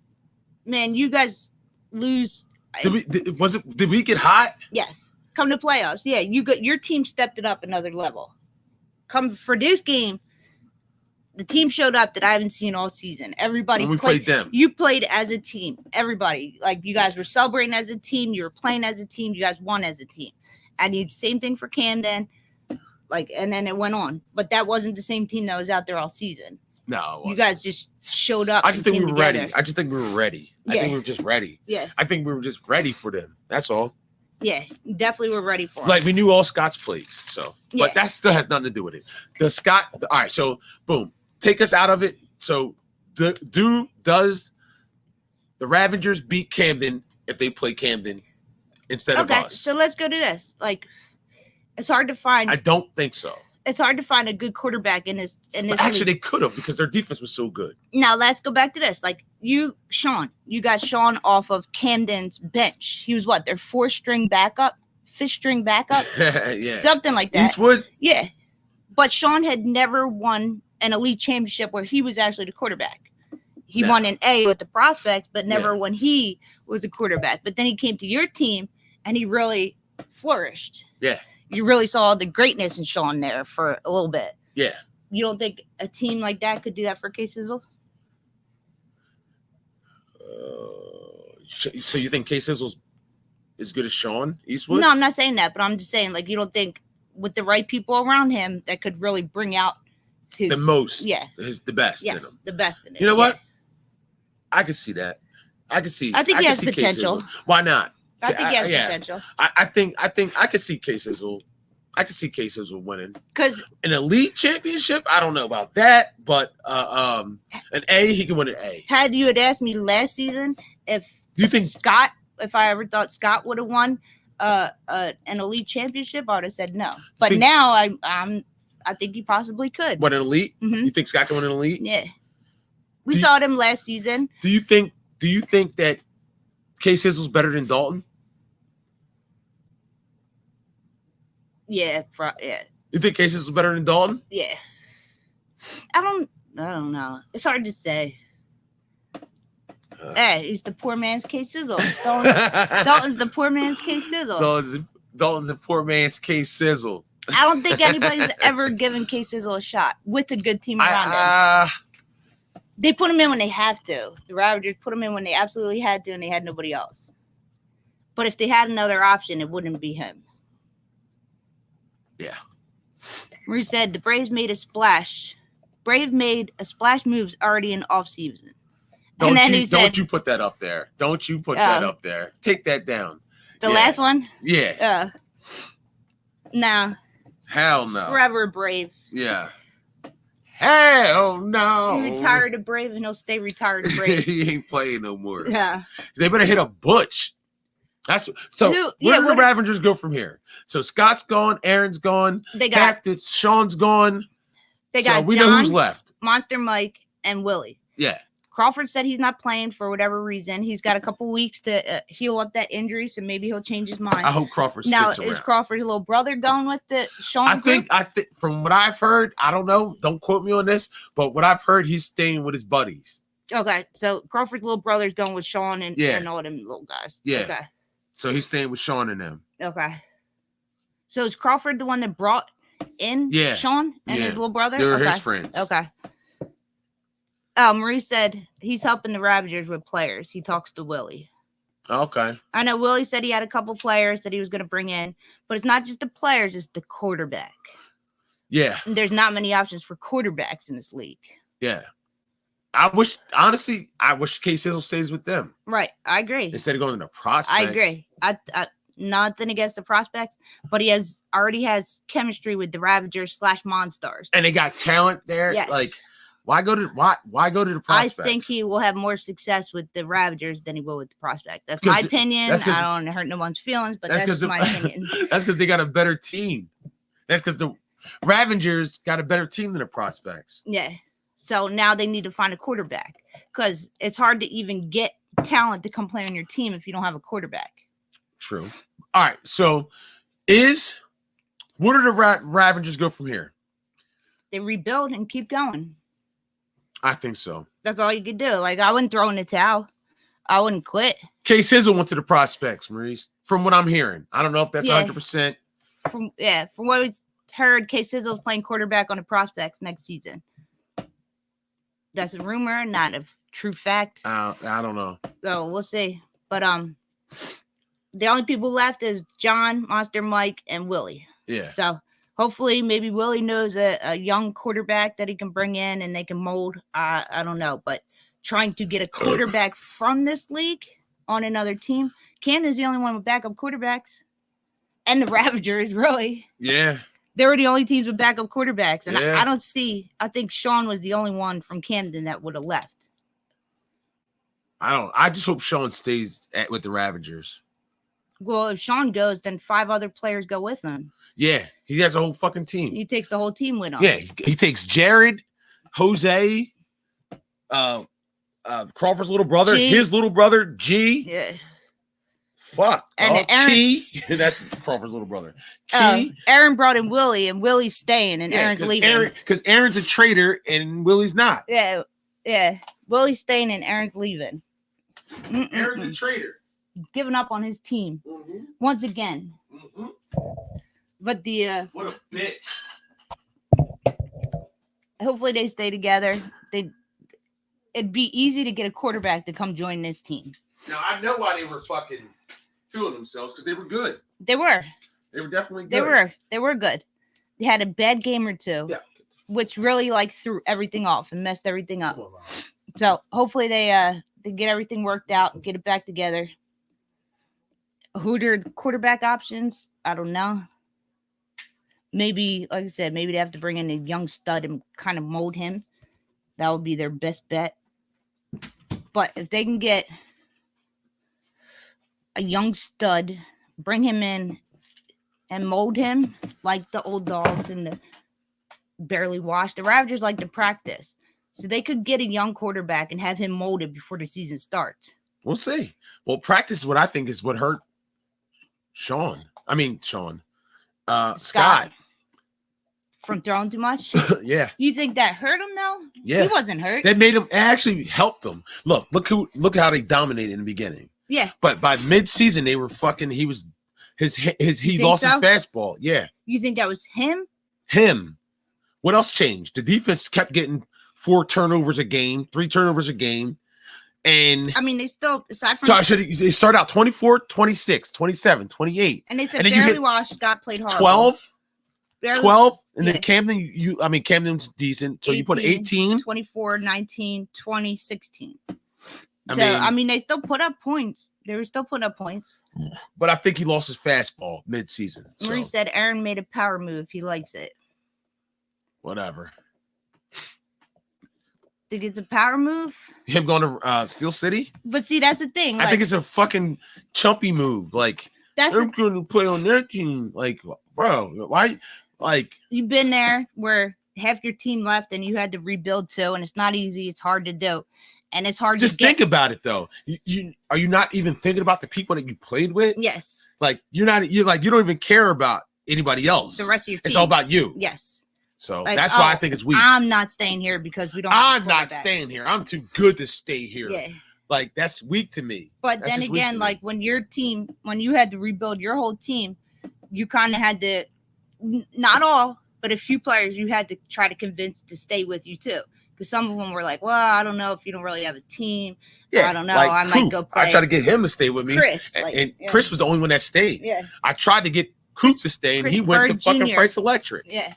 Speaker 2: man, you guys lose.
Speaker 1: Did we get hot?
Speaker 2: Yes. Come to playoffs. Yeah, your team stepped it up another level. Come for this game, the team showed up that I haven't seen all season. Everybody
Speaker 1: When we played them.
Speaker 2: You played as a team. Everybody. Like you guys were celebrating as a team. You were playing as a team. You guys won as a team. I need same thing for Camden. Like, and then it went on. But that wasn't the same team that was out there all season.
Speaker 1: No.
Speaker 2: You guys just showed up.
Speaker 1: I just think we
Speaker 2: came
Speaker 1: were
Speaker 2: together.
Speaker 1: ready. I just think we were ready. I
Speaker 2: Yeah.
Speaker 1: think we were just ready.
Speaker 2: Yeah.
Speaker 1: I think we were just ready for them. That's all.
Speaker 2: Yeah. Definitely were ready for it.
Speaker 1: Like we knew all Scott's plays. So,
Speaker 2: Yeah.
Speaker 1: but that still has nothing to do with it. The Scott. All right. So, boom. Take us out of it. So, does the Ravagers beat Camden if they play Camden instead of
Speaker 2: Okay.
Speaker 1: us?
Speaker 2: So let's go to this. Like, it's hard to find.
Speaker 1: I don't think so.
Speaker 2: It's hard to find a good quarterback in this.
Speaker 1: But actually, they could have because their defense was so good.
Speaker 2: Now let's go back to this. Like you got Sean off of Camden's bench. He was what, their 4-string backup, 5th-string backup,
Speaker 1: Yeah.
Speaker 2: something like that.
Speaker 1: Eastwood.
Speaker 2: Yeah, but Sean had never won an elite championship where he was actually the quarterback. He
Speaker 1: No.
Speaker 2: won an A with the prospect, but never
Speaker 1: Yeah.
Speaker 2: when he was the quarterback. But then he came to your team and he really flourished.
Speaker 1: Yeah.
Speaker 2: You really saw the greatness in Sean there for a little bit.
Speaker 1: Yeah.
Speaker 2: You don't think a team like that could do that for K-Sizzle?
Speaker 1: So you think K-Sizzle's as good as Sean Eastwood?
Speaker 2: No, I'm not saying that, but I'm just saying, like, you don't think with the right people around him that could really bring out his
Speaker 1: The most.
Speaker 2: Yeah.
Speaker 1: The best in him.
Speaker 2: Yes, the best in it.
Speaker 1: You know
Speaker 2: yeah.
Speaker 1: what? I could see that. I could see.
Speaker 2: I think he
Speaker 1: could
Speaker 2: has
Speaker 1: see
Speaker 2: potential.
Speaker 1: K-Sizzle. Why not?
Speaker 2: I think he has
Speaker 1: yeah.
Speaker 2: potential.
Speaker 1: I think I could see K-Sizzle. I could see K-Sizzle winning.
Speaker 2: Because
Speaker 1: An elite championship, I don't know about that, but an A, he can win an A.
Speaker 2: had you had asked me last season if
Speaker 1: Do you think
Speaker 2: Scott, if I ever thought Scott would have won an elite championship, I would have said no. But now I think he possibly could.
Speaker 1: what an elite?
Speaker 2: Mhm.
Speaker 1: You think Scott can win an elite?
Speaker 2: Yeah. We saw them last season.
Speaker 1: Do you think that K-Sizzle's better than Dalton?
Speaker 2: Yeah,
Speaker 1: You think K-Sizzle's better than Dalton?
Speaker 2: yeah. I don't know. It's hard to say. Hey, he's the poor man's K-Sizzle. Dalton's the poor man's K-Sizzle.
Speaker 1: Dalton's a poor man's K-Sizzle.
Speaker 2: I don't think anybody's ever given K-Sizzle a shot with a good team around him. They put him in when they have to. The Ravagers put him in when they absolutely had to, and they had nobody else. But if they had another option, it wouldn't be him.
Speaker 1: Yeah.
Speaker 2: Marie said the Braves made a splash. Brave made a splash moves already in off season.
Speaker 1: Don't you put that up there. Don't you put that up there. Take that down.
Speaker 2: The last one?
Speaker 1: Yeah.
Speaker 2: No.
Speaker 1: Hell no.
Speaker 2: Forever Brave.
Speaker 1: Yeah. Hell no.
Speaker 2: He retired to Brave and he'll stay retired to Brave.
Speaker 1: He ain't playing no more.
Speaker 2: Yeah.
Speaker 1: They better hit a Butch. Where do the Ravagers go from here? So Scott's gone, Aaron's gone, Sean's gone.
Speaker 2: They got
Speaker 1: we
Speaker 2: John,
Speaker 1: know who's left.
Speaker 2: Monster Mike, and Willie.
Speaker 1: Yeah.
Speaker 2: Crawford said he's not playing for whatever reason. He's got a couple weeks to heal up that injury, so maybe he'll change his mind.
Speaker 1: I hope Crawford sticks around.
Speaker 2: Now, is Crawford's little brother going with the Sean
Speaker 1: I think from what I've heard, I don't know, don't quote me on this, but what I've heard, he's staying with his buddies.
Speaker 2: Okay, so Crawford's little brother's going with Sean and all them little guys.
Speaker 1: Yeah.
Speaker 2: Okay.
Speaker 1: So he's staying with Sean and them.
Speaker 2: Okay. So is Crawford the one that brought in Sean and his little brother?
Speaker 1: They're his friends.
Speaker 2: Okay. Marie said he's helping the Ravagers with players. He talks to Willie.
Speaker 1: Okay.
Speaker 2: I know Willie said he had a couple players that he was going to bring in, but it's not just the players, it's the quarterback.
Speaker 1: Yeah.
Speaker 2: And there's not many options for quarterbacks in this league.
Speaker 1: Yeah. I wish K-Sizzle stays with them.
Speaker 2: Right. I agree.
Speaker 1: Instead of going to the prospects.
Speaker 2: I agree. I nothing against the prospects, but he already has chemistry with the Ravagers / Monstars.
Speaker 1: And they got talent there.
Speaker 2: Yes.
Speaker 1: Like, why go to the prospects?
Speaker 2: I think he will have more success with the Ravagers than he will with the prospects. That's my opinion. I don't want to hurt no one's feelings, but that's my opinion.
Speaker 1: That's because they got a better team. That's because the Ravagers got a better team than the prospects.
Speaker 2: Yeah. So now they need to find a quarterback because it's hard to even get talent to come play on your team if you don't have a quarterback.
Speaker 1: True. All right. So where do the Ravagers go from here?
Speaker 2: They rebuild and keep going.
Speaker 1: I think so.
Speaker 2: That's all you could do. Like, I wouldn't throw in the towel. I wouldn't quit.
Speaker 1: K-Sizzle went to the prospects, Maurice, from what I'm hearing. I don't know if that's 100%.
Speaker 2: From what we heard, K-Sizzle's playing quarterback on the prospects next season. That's a rumor, not a true fact.
Speaker 1: I don't know.
Speaker 2: So we'll see. But the only people left is John, Monster Mike, and Willie.
Speaker 1: Yeah.
Speaker 2: So hopefully, maybe Willie knows a young quarterback that he can bring in and they can mold. I don't know, but trying to get a quarterback from this league on another team. Camden's the only one with backup quarterbacks, and the Ravagers, really.
Speaker 1: Yeah.
Speaker 2: They were the only teams with backup quarterbacks, and I think Sean was the only one from Camden that would have left.
Speaker 1: I just hope Sean stays with the Ravagers.
Speaker 2: Well, if Sean goes, then 5 other players go with him.
Speaker 1: Yeah, he has a whole fucking team.
Speaker 2: He takes the whole team with him.
Speaker 1: Yeah, he takes Jared, Jose, Crawford's little brother, his little brother, G.
Speaker 2: Yeah.
Speaker 1: Fuck.
Speaker 2: And Aaron,
Speaker 1: Key. That's Crawford's little brher. Key.
Speaker 2: Aaron brought in Willie, and Willie's staying, and Aaron's leaving.
Speaker 1: Because Aaron's a traitor, and Willie's not.
Speaker 2: Yeah. Willie's staying, and Aaron's leaving.
Speaker 1: Aaron's a traitor.
Speaker 2: Giving up on his team once again. But
Speaker 1: what a bitch.
Speaker 2: Hopefully they stay together. It'd be easy to get a quarterback to come join this team.
Speaker 1: Now I know why they were fucking feeling themselves because they were good.
Speaker 2: They were.
Speaker 1: They were definitely good.
Speaker 2: They were good. They had a bad game or two, which really like threw everything off and messed everything up. So hopefully they get everything worked out and get it back together. Who their quarterback options? I don't know. Maybe, like I said, maybe they have to bring in a young stud and kind of mold him. That would be their best bet. But if they can get a young stud, bring him in and mold him like the old dogs and the barely washed, the Ravagers like to practice. So they could get a young quarterback and have him molded before the season starts.
Speaker 1: We'll see. Well, practice is what I think is what hurt Scott.
Speaker 2: From throwing too much?
Speaker 1: Yeah.
Speaker 2: You think that hurt him though?
Speaker 1: Yeah.
Speaker 2: He wasn't hurt.
Speaker 1: That made him, it actually helped them. Look how they dominated in the beginning.
Speaker 2: Yeah.
Speaker 1: But by mid-season, they were fucking, he lost his fastball. Yeah.
Speaker 2: You think that was him?
Speaker 1: Him. What else changed? The defense kept getting 4 turnovers a game, 3 turnovers a game. And
Speaker 2: I mean, they still, aside from
Speaker 1: they start out 24, 26, 27, 28.
Speaker 2: And they said
Speaker 1: and
Speaker 2: barely washed, Scott played hard.
Speaker 1: 12,
Speaker 2: barely,
Speaker 1: 12, and then Camden, Camden's decent. So 18, you put 18,
Speaker 2: 24, 19, 20, 16. I mean, they still put up points. They were still putting up points.
Speaker 1: But I think he lost his fastball mid-season. So.
Speaker 2: Marie said Aaron made a power move. He likes it.
Speaker 1: Whatever.
Speaker 2: Think it's a power move?
Speaker 1: Him going to Steel City?
Speaker 2: But see, that's the thing.
Speaker 1: I think it's a fucking chumpy move. Like, I'm going to play on their team. Like, bro, why? Like,
Speaker 2: you've been there where half your team left and you had to rebuild too, and it's not easy. It's hard to do. And it's hard
Speaker 1: just think about it though. Are you not even thinking about the people that you played with?
Speaker 2: Yes.
Speaker 1: Like you don't even care about anybody else.
Speaker 2: The rest of your team.
Speaker 1: It's all about you.
Speaker 2: Yes.
Speaker 1: So that's why I think it's weak.
Speaker 2: I'm not staying here because we don't.
Speaker 1: I'm not staying here. I'm too good to stay here.
Speaker 2: Yeah.
Speaker 1: Like that's weak to me.
Speaker 2: But then again, like when you had to rebuild your whole team, you kind of had to, not all, but a few players you had to try to convince to stay with you too. Because some of them were like, well, I don't know if you don't really have a team. Yeah, I don't know.
Speaker 1: Like,
Speaker 2: I might go play.
Speaker 1: I tried to get him to stay with me.
Speaker 2: Chris.
Speaker 1: Chris was the only one that stayed.
Speaker 2: Yeah.
Speaker 1: I tried to get Coots to stay, and he went to fucking Price Electric.
Speaker 2: Yeah.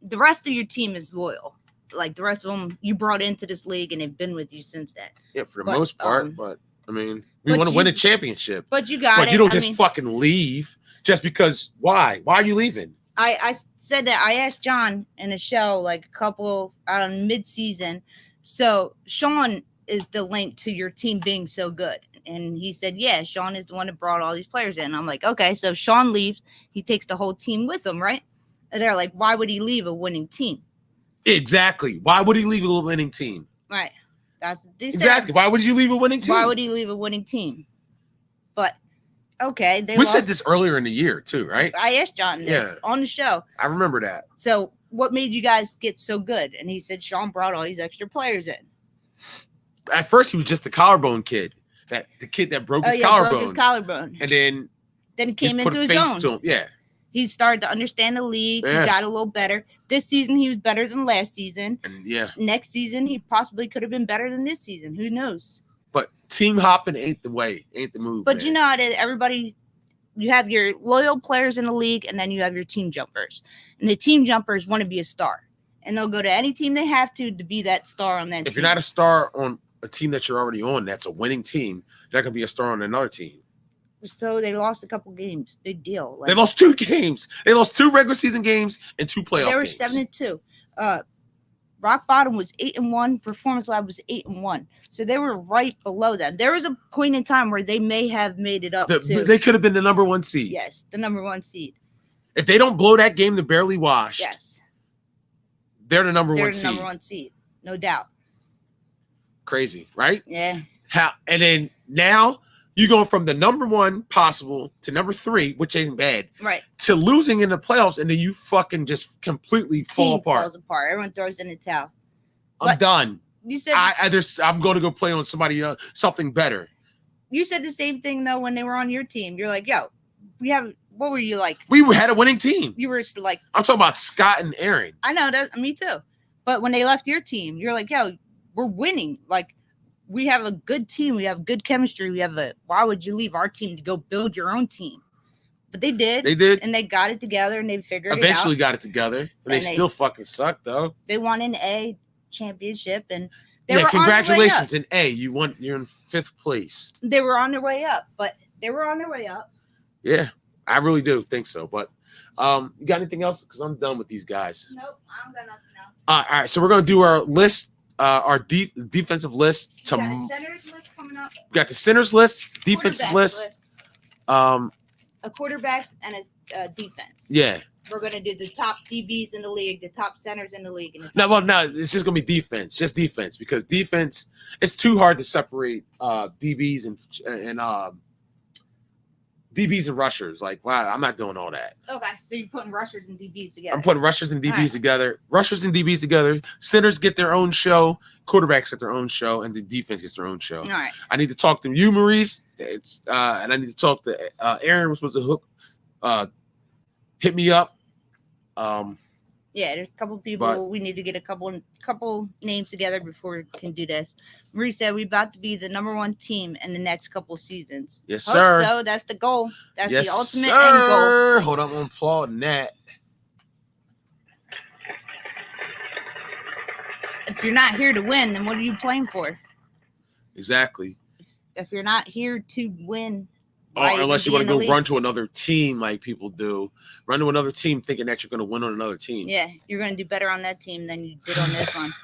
Speaker 2: The rest of your team is loyal. Like the rest of them, you brought into this league, and they've been with you since then.
Speaker 1: Yeah, for the most part. But, I mean, we want to win a championship.
Speaker 2: But you got it.
Speaker 1: But you don't just fucking leave just because. Why? Why are you leaving?
Speaker 2: I said that I asked John in a show like a couple mid-season. So Sean is the link to your team being so good. And he said, yeah, Sean is the one that brought all these players in. I'm like, okay, so Sean leaves. He takes the whole team with him, right? And they're like, why would he leave a winning team?
Speaker 1: Exactly. Why would he leave a winning team?
Speaker 2: Right. That's
Speaker 1: exactly. Why would you leave a winning team?
Speaker 2: Why would he leave a winning team? But okay,
Speaker 1: we said this earlier in the year too, right?
Speaker 2: I asked John this on the show.
Speaker 1: I remember that.
Speaker 2: So what made you guys get so good? And he said Sean brought all these extra players in.
Speaker 1: At first, he was just the collarbone kid, the kid that broke his collarbone. And then
Speaker 2: he came into his own.
Speaker 1: To him. Yeah.
Speaker 2: He started to understand the league. Yeah. He got a little better. This season, he was better than last season.
Speaker 1: And yeah.
Speaker 2: Next season, he possibly could have been better than this season. Who knows?
Speaker 1: But team hopping ain't the way, ain't the move.
Speaker 2: But you know how everybody, you have your loyal players in the league, and then you have your team jumpers. And the team jumpers want to be a star. And they'll go to any team they have to be that star on that team.
Speaker 1: If you're not a star on a team that you're already on, that's a winning team, you're not going to be a star on another team.
Speaker 2: So they lost a couple games. Big deal.
Speaker 1: They lost 2 games. They lost 2 regular season games and 2 playoff games.
Speaker 2: They were 7-2. Rock Bottom was 8-1. Performance Lab was 8-1. So they were right below them. There was a point in time where they may have made it up.
Speaker 1: They could have been the number 1 seed.
Speaker 2: Yes, the number 1 seed.
Speaker 1: If they don't blow that game to barely wash,
Speaker 2: yes,
Speaker 1: they're the number 1 seed.
Speaker 2: They're the number 1 seed, no doubt.
Speaker 1: Crazy, right?
Speaker 2: Yeah.
Speaker 1: And then now you go from the number 1 possible to number 3, which ain't bad,
Speaker 2: right?
Speaker 1: To losing in the playoffs, and then you fucking just completely fall apart.
Speaker 2: Falls apart. Everyone throws in the towel.
Speaker 1: I'm done.
Speaker 2: You said
Speaker 1: I'm going to go play on somebody something better.
Speaker 2: You said the same thing though when they were on your team. You're like, yo, we have. What were you like?
Speaker 1: We had a winning team.
Speaker 2: You were like,
Speaker 1: I'm talking about Scott and Aaron.
Speaker 2: I know that. Me too. But when they left your team, you're like, yo, we're winning. Like, we have a good team. We have good chemistry. Why would you leave our team to go build your own team? But they did.
Speaker 1: They did.
Speaker 2: And they got it together and they figured
Speaker 1: Eventually
Speaker 2: it out.
Speaker 1: got it together. And they still fucking suck, though.
Speaker 2: They won an A championship and they were
Speaker 1: congratulations. In A, you're in 5th place.
Speaker 2: They were on their way up, but they were on their way up.
Speaker 1: Yeah, I really do think so. But you got anything else? Because I'm done with these guys.
Speaker 2: Nope, I don't got nothing else.
Speaker 1: All right, so we're going to do our list, our defensive list.
Speaker 2: You got a centers list coming up.
Speaker 1: We got the centers list, defensive list.
Speaker 2: A quarterbacks and a defense.
Speaker 1: Yeah.
Speaker 2: We're gonna do the top DBs in the league, the top centers in the league. And
Speaker 1: No, it's just gonna be defense, just defense, because defense, it's too hard to separate DBs and DBs and rushers. Like, wow, I'm not doing all that.
Speaker 2: Okay, so you're putting rushers and DBs together.
Speaker 1: I'm putting rushers and DBs together. Rushers and DBs together. Centers get their own show. Quarterbacks get their own show, and the defense gets their own show.
Speaker 2: All right.
Speaker 1: I need to talk to you, Maurice. And I need to talk to Aaron. Was supposed to hit me up.
Speaker 2: Yeah, there's a couple people. We need to get a couple names together before we can do this. Marie said we're about to be the #1 team in the next couple seasons.
Speaker 1: Yes,
Speaker 2: Hope
Speaker 1: sir.
Speaker 2: So that's the goal. That's
Speaker 1: yes,
Speaker 2: the ultimate
Speaker 1: sir.
Speaker 2: end goal.
Speaker 1: Hold on, I'm applauding that.
Speaker 2: If you're not here to win, then what are you playing for?
Speaker 1: Exactly.
Speaker 2: If you're not here to win,
Speaker 1: unless you want to go run to another team like people do. Run to another team thinking that you're going to win on another team.
Speaker 2: Yeah, you're going to do better on that team than you did on this one.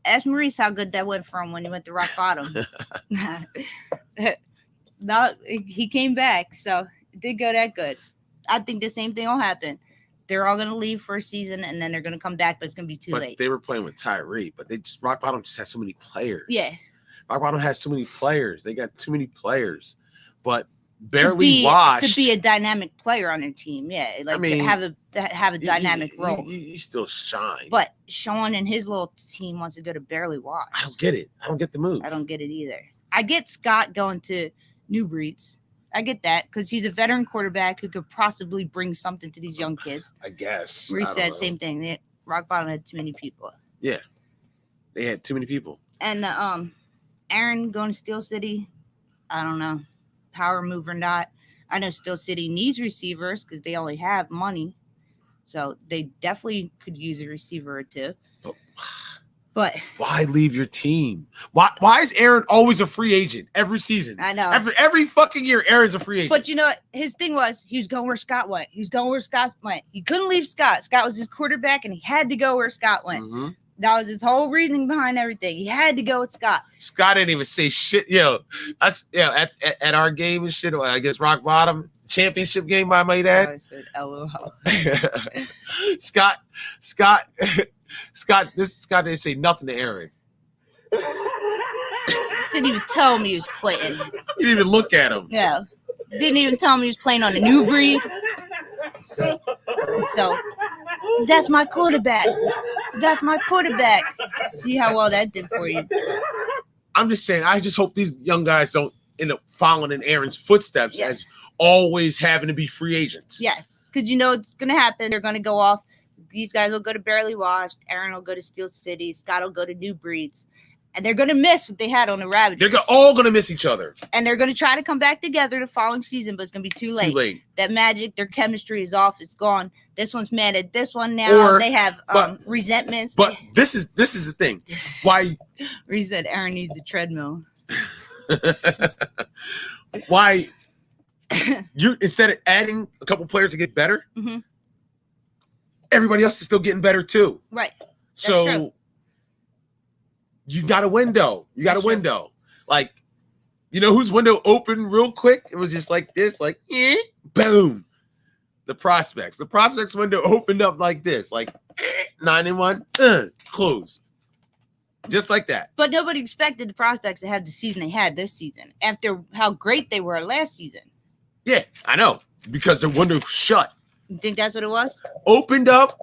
Speaker 2: Ask Maurice how good that went for him when he went to rock bottom. No, he came back, so it did go that good. I think the same thing will happen. They're all going to leave for a season, and then they're going to come back, but it's going to be too late.
Speaker 1: They were playing with Tyree, but rock bottom just has so many players.
Speaker 2: Yeah.
Speaker 1: Rock bottom has so many players. They got too many players, but barely washed.
Speaker 2: To be a dynamic player on their team, yeah. Like, I mean, to have a dynamic role.
Speaker 1: He still shine.
Speaker 2: But Sean and his little team wants to go to barely washed.
Speaker 1: I don't get it. I don't get the move.
Speaker 2: I don't get it either. I get Scott going to New Breeds. I get that because he's a veteran quarterback who could possibly bring something to these young kids.
Speaker 1: I guess.
Speaker 2: Maurice said same thing. Rock bottom had too many people.
Speaker 1: Yeah, they had too many people.
Speaker 2: And Aaron going to Steel City. I don't know, power move or not. I know Steel City needs receivers because they only have money, so they definitely could use a receiver or two. But
Speaker 1: why leave your team? Why is Aaron always a free agent every season?
Speaker 2: I know.
Speaker 1: Every fucking year, Aaron's a free agent.
Speaker 2: But you know what? His thing was he was going where Scott went. He was going where Scott went. He couldn't leave Scott. Scott was his quarterback, and he had to go where Scott went.
Speaker 1: Mm-hmm.
Speaker 2: That was his whole reasoning behind everything. He had to go with Scott.
Speaker 1: Scott didn't even say shit. At our game and shit, I guess rock bottom championship game, I might add.
Speaker 2: I said LOL.
Speaker 1: Scott didn't say nothing to Aaron.
Speaker 2: Didn't even tell him he was playing.
Speaker 1: He didn't even look at him.
Speaker 2: No. Didn't even tell him he was playing on a new breed. So that's my quarterback. That's my quarterback. See how well that did for you.
Speaker 1: I'm just saying, I just hope these young guys don't end up following in Aaron's footsteps as always having to be free agents.
Speaker 2: Yes, because you know it's going to happen. They're going to go off. These guys will go to Barely Washed. Aaron will go to Steel City. Scott will go to New Breeds. And they're going to miss what they had on the Ravagers.
Speaker 1: They're all going to miss each other.
Speaker 2: And they're going to try to come back together the following season, but it's going to be too late.
Speaker 1: Too late.
Speaker 2: That magic, their chemistry is off. It's gone. This one's mad at this one now. They have resentments.
Speaker 1: But this is the thing. Why?
Speaker 2: Reese said Aaron needs a treadmill.
Speaker 1: Why? You instead of adding a couple players to get better, everybody else is still getting better too.
Speaker 2: Right. That's
Speaker 1: so
Speaker 2: true.
Speaker 1: You got a window. Like, you know whose window opened real quick? It was just like this, like, boom. The prospects window opened up like this, like 9-1, closed. Just like that.
Speaker 2: But nobody expected the prospects to have the season they had this season after how great they were last season.
Speaker 1: Yeah, I know. Because the window shut.
Speaker 2: You think that's what it was?
Speaker 1: Opened up,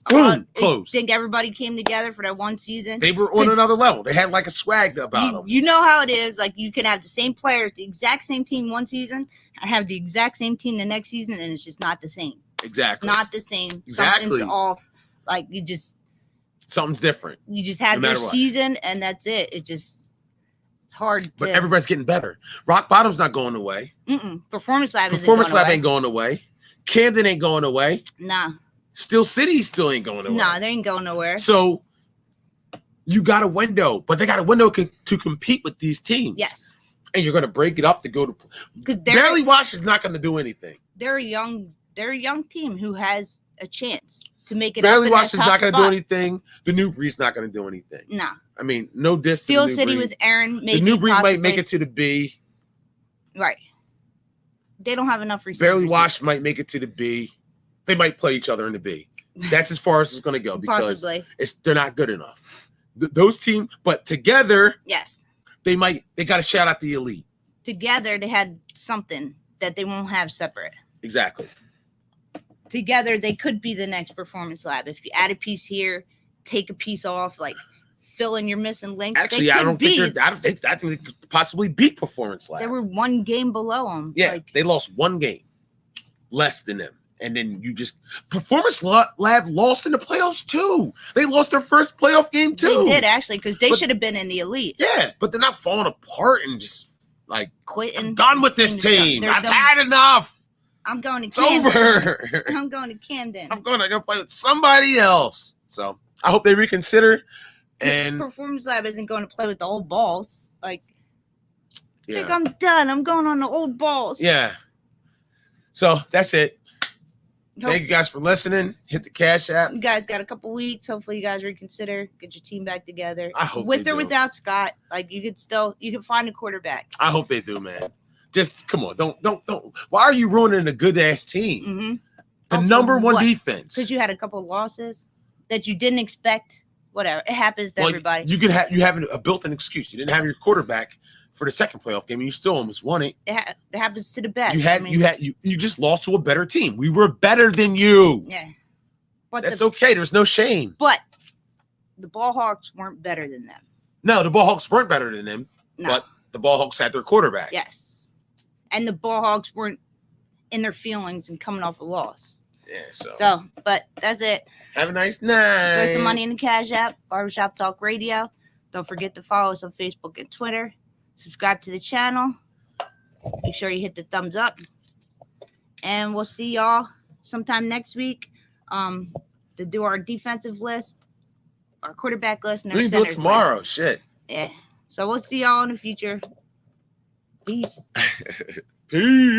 Speaker 1: boom, closed.
Speaker 2: Think everybody came together for that one season?
Speaker 1: They were on another level. They had like a swag about them.
Speaker 2: You know how it is. Like, you can have the same players, the exact same team one season, and have the exact same team the next season, and it's just not the same.
Speaker 1: Exactly.
Speaker 2: It's not the same.
Speaker 1: Exactly.
Speaker 2: Something's off. Like, something's
Speaker 1: different.
Speaker 2: You just have your season, and that's it. It's hard.
Speaker 1: But everybody's getting better. Rock Bottom's not going away.
Speaker 2: Performance Lab
Speaker 1: ain't going away. Camden ain't going away.
Speaker 2: Nah.
Speaker 1: Steel City still ain't going away.
Speaker 2: Nah, they ain't going nowhere.
Speaker 1: So you got a window, but they got a window to compete with these teams.
Speaker 2: Yes.
Speaker 1: And you're going to break it up to go to because Barely Wash is not going to do anything.
Speaker 2: They're a young team who has a chance to make it.
Speaker 1: Barely Wash is not going to do anything. The New Breed's not going to do anything.
Speaker 2: Nah.
Speaker 1: I mean, no diss.
Speaker 2: Steel City with Aaron. Maybe
Speaker 1: the New Breed might make it to the B.
Speaker 2: Right. They don't have enough receivers.
Speaker 1: Barely Wash might make it to the B. They might play each other in the B. That's as far as it's going to go because they're not good enough. Those teams, but together,
Speaker 2: yes,
Speaker 1: they got to shout out the elite.
Speaker 2: Together, they had something that they won't have separate.
Speaker 1: Exactly.
Speaker 2: Together, they could be the next Performance Lab. If you add a piece here, take a piece off, like fill in your missing links.
Speaker 1: Actually, I think they could possibly beat Performance Lab.
Speaker 2: They were one game below them.
Speaker 1: Yeah, they lost one game less than them. And then you just Performance Lab lost in the playoffs too. They lost their first playoff game too.
Speaker 2: They did actually because they should have been in the elite.
Speaker 1: Yeah, but they're not falling apart and just like
Speaker 2: quitting.
Speaker 1: I'm done with this team. I've had enough.
Speaker 2: I'm going to
Speaker 1: Camden. It's over.
Speaker 2: I'm going to Camden.
Speaker 1: I'm going to go play with somebody else. So I hope they reconsider. And
Speaker 2: Performance Lab isn't going to play with the old balls. Like, I think I'm done. I'm going on the old balls.
Speaker 1: Yeah. So that's it. Thank you guys for listening. Hit the Cash App.
Speaker 2: You guys got a couple weeks. Hopefully you guys reconsider. Get your team back together.
Speaker 1: I hope
Speaker 2: with or without Scott. Like you can find a quarterback.
Speaker 1: I hope they do, man. Just come on. Don't. Why are you ruining a good ass team?
Speaker 2: Mm-hmm.
Speaker 1: The number one defense.
Speaker 2: Because you had a couple of losses that you didn't expect. Whatever. It happens to everybody.
Speaker 1: You have a built-in excuse. You didn't have your quarterback for the second playoff game, and you still almost won it.
Speaker 2: It happens to the best.
Speaker 1: You just lost to a better team. We were better than you.
Speaker 2: Yeah, but
Speaker 1: that's okay. There's no shame.
Speaker 2: But the Ballhawks weren't better than them.
Speaker 1: No, the Ballhawks weren't better than them. No. But the Ballhawks had their quarterback.
Speaker 2: Yes, and the Ballhawks weren't in their feelings and coming off a loss.
Speaker 1: Yeah.
Speaker 2: But that's it.
Speaker 1: Have a nice night.
Speaker 2: Throw some money in the Cash App. Barbershop Talk Radio. Don't forget to follow us on Facebook and Twitter. Subscribe to the channel. Make sure you hit the thumbs up. And we'll see y'all sometime next week to do our defensive list, our quarterback list, and our
Speaker 1: we can do it tomorrow. List. Shit.
Speaker 2: Yeah. So we'll see y'all in the future. Peace.
Speaker 1: Peace.